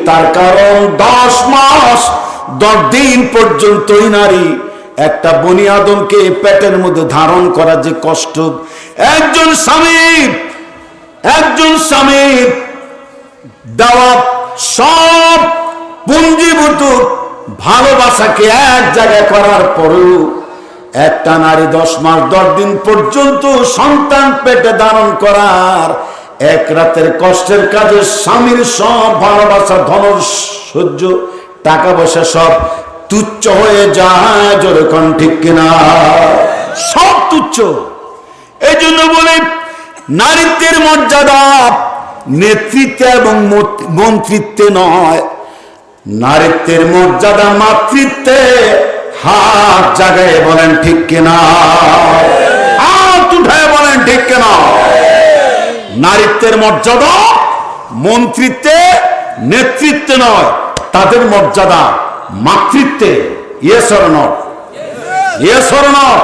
তার কারণ 10 মাস 10 দিন পর্যন্ত এই নারী একটা বনি আদমকে পেটের মধ্যে ধারণ করার যে কষ্ট, একজন স্বামী দেওয়া সব পুঞ্জীভূত ভালোবাসাকে এক জায়গায় করার পরেও একটা নারী 10 মাস 10 দিন পর্যন্ত সন্তান পেটে ধারণ করার এক রাতের কষ্টের কাজে স্বামীর সব ভালোবাসা, ধনৈর্য, টাকা পয়সা সব তুচ্ছ হয়ে যায়। জোরে কোন ঠিক কিনা? সব তুচ্ছ। এই জন্য বলে নারীত্বের মর্যাদা নেতৃত্বে এবং মন্ত্রিত্বে নয়, নারীত্বের মর্যাদা মাতৃত্বে। হাত জাগায় বলেন ঠিক কিনা? হাত উঠায় বলেন ঠিক কিনা? নারীত্বের মর্যাদা মন্ত্রিত্বে, নেতৃত্বে নয়, তাদের মর্যাদা মাতৃত্বে। Yes or not? Yes or not?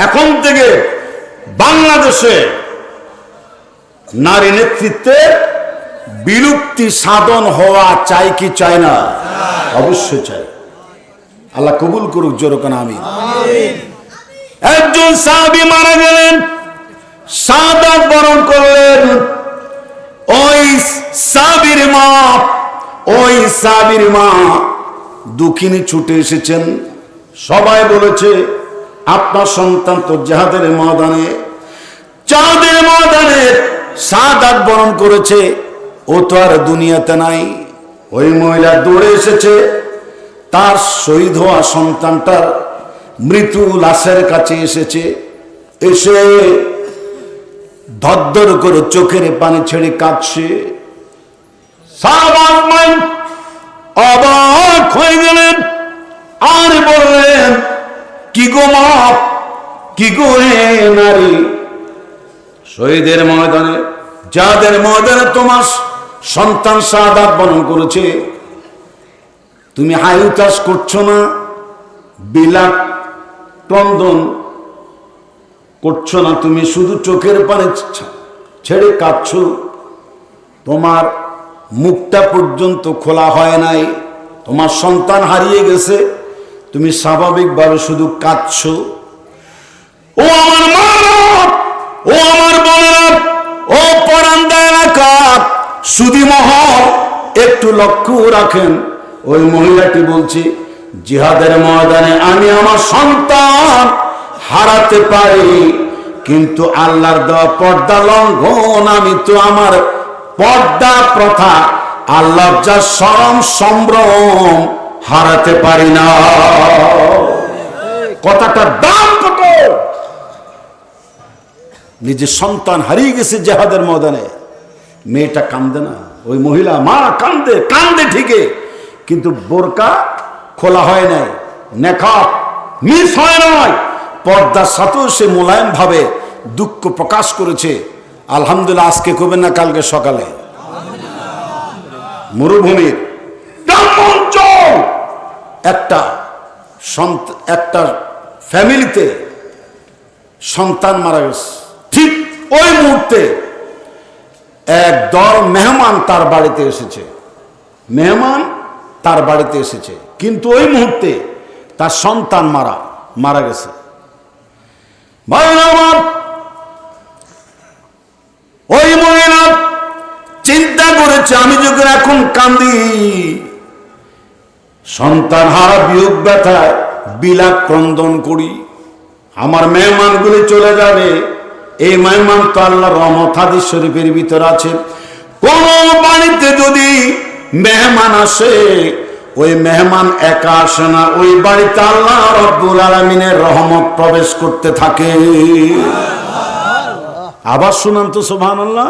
এখন থেকে বাংলাদেশে নারী নেতৃত্বে বিলুপ্তি সাধন হওয়া চাই কি চাই না? অবশ্যই চাই। আল্লাহ কবুল করুক। জোরকান আমিন। একজন সাহাবী মারা গেলেন, শাহাদাত বরণ করলেন। ওই সাহাবীর মা দুঃখিনী ছুটে এসেছেন। সবাই বলেছে আপনার সন্তান তো জিহাদের ময়দানে শাহাদাত বরণ করেছে, ও তো আর দুনিয়াতে নাই। ওই মহিলা দৌড়ে এসেছে তার শহীদ হওয়া সন্তানটার মৃত্যু লাশের কাছে এসেছে। এসে ধরধর করে চোখের পানি ছেড়ে কাঁদছে। অবাক হয়ে গেলেন আর বললেন, কি গো মা, কি গো হে নারী, শহীদের ময়দানে, যাদের ময়দানে তোমার সন্তান শাহাদাত বরণ করেছে, তুমি হাই উতাস করছো না, বিলাপ ক্রন্দন করছো না, তুমি শুধু চোখের পানি ছেড়ে কাঁদছো। তোমার মুখটা পর্যন্ত খোলা হয় নাই, তোমার সন্তান হারিয়ে গেছে, তুমি স্বাভাবিকভাবে শুধু কাঁদছো। ও আমার মা, ও আমার বোনেরা, ও পরান্দা এলাকা সুধী মহল, একটু লক্ষ্য রাখেন। ওই মহিলাটি বলছি, জিহাদের ময়দানে আমি আমার সন্তান হারাতে পারি, কিন্তু আল্লাহর দেওয়া পর্দা লঙ্ঘন, আমি তো আমার পর্দা প্রথা, আল্লাহর যা শরম সম্ভ্রম হারাতে পারি না। কথাটার দাম কত! নিজের সন্তান হারিয়ে গেছে জিহাদের ময়দানে, মেয়েটা কান্দে না? ওই মহিলা মা কান্দে, কান্দে ঠিকই, কিন্তু বোরকা খোলা হয় নাই, নেকাব মিস হয় নাই, পর্দার সাথেও সে মোলায়েম ভাবে দুঃখ প্রকাশ করেছে। আলহামদুলিল্লাহ। আজকে করবেন না, কালকে সকালে মরুভূমির গ্রামাঞ্চল একটা ফ্যামিলিতে সন্তান মারা গেছে। ঠিক ওই মুহূর্তে একদল মেহমান তার বাড়িতে এসেছে, মেহমান তার বাড়িতে এসেছে, কিন্তু ওই মুহূর্তে তার সন্তান মারা গেছে। ওই মহিলা চিন্তা করেছে, আমি যখন এখন কান্দি, সন্তান হারা বিয়োগ ব্যথায় বিলাপ ক্রন্দন করি, আমার মেহমানগুলি চলে যাবে। এই মেহমান তো আল্লাহর রহমত, হাদিস শরীফের ভিতর আছে, কোন বাড়িতে যদি মেহমান আসে, ওই মেহমান একা আসে না, ওই বাড়িতে আল্লাহ রব্বুল আলামিনের রহমত প্রবেশ করতে থাকে। আবার শুনান তো সুবহানাল্লাহ।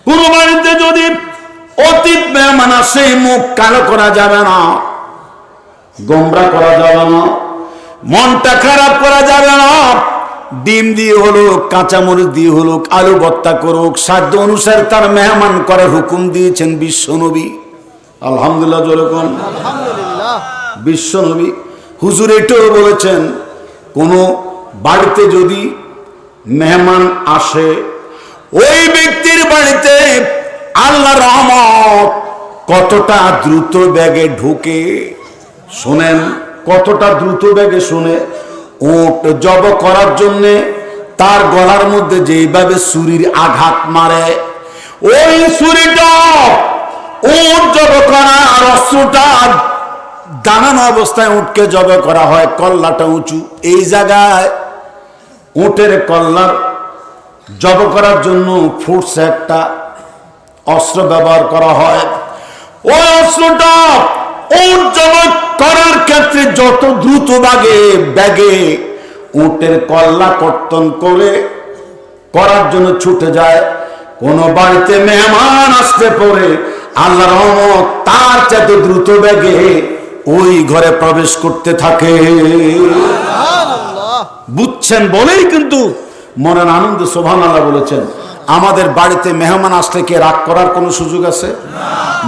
কোন বাড়িতে যদি অতীত মেহমান আসে, মুখ কালো করা যাবে না, গোমরা করা যাবে না, মনটা খারাপ করা যাবে না। ডিম দিয়ে হলুক, কাঁচামরিচ দিয়ে হলুক, আলু ভর্তা করুক, সাধ্য অনুসারে তার মেহমান করার হুকুম দিয়েছেন বিশ্ব নবী। আলহামদুলিল্লাহ, যেরকম বিশ্ব নবী হুজুর এটাও বলেছেন, কোন বাড়িতে যদি মেহমান আসে, ওই ব্যক্তির বাড়িতে আল্লাহর রহমত কতটা দ্রুত বেগে ঢুকে, শোনেন কতটা দ্রুত বেগে শুনে। উট জব করার জন্যে তার গলার মধ্যে যেইভাবে ছুরির আঘাত মারে, ওই ছুরিটা উট জব করা, আর অস্ত্রটা দাঁড়ানো অবস্থায় উটকে জব করা হয়, কল্লাটা উঁচু, এই জায়গায় উটের কল্লার জব করার জন্য ফুটছে একটা অস্ত্র ব্যবহার করা হয়। ওই অস্ত্রটা উট জব করার ক্ষেত্রে যত দ্রুত ব্যাগে উটের কল্লা কর্তন করার জন্য ছুটে যায়। কোন বাড়িতে মেহমান আসতে পড়ে, আল্লাহর রহমত তার চাইতে দ্রুত বেগে ওই ঘরে প্রবেশ করতে থাকে। বুঝছেন বলেই কিন্তু মনের আনন্দ সুবহানাল্লাহ বলেছেন। আমাদের বাড়িতে মেহমান আসলে কি রাগ করার কোনো সুযোগ আছে?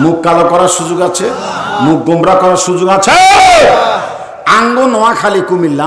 মুখ কালো করার সুযোগ আছে? মুখ গোমরা করার সুযোগ আছে? আঙ্গ নোয়াখালী কুমিল্লা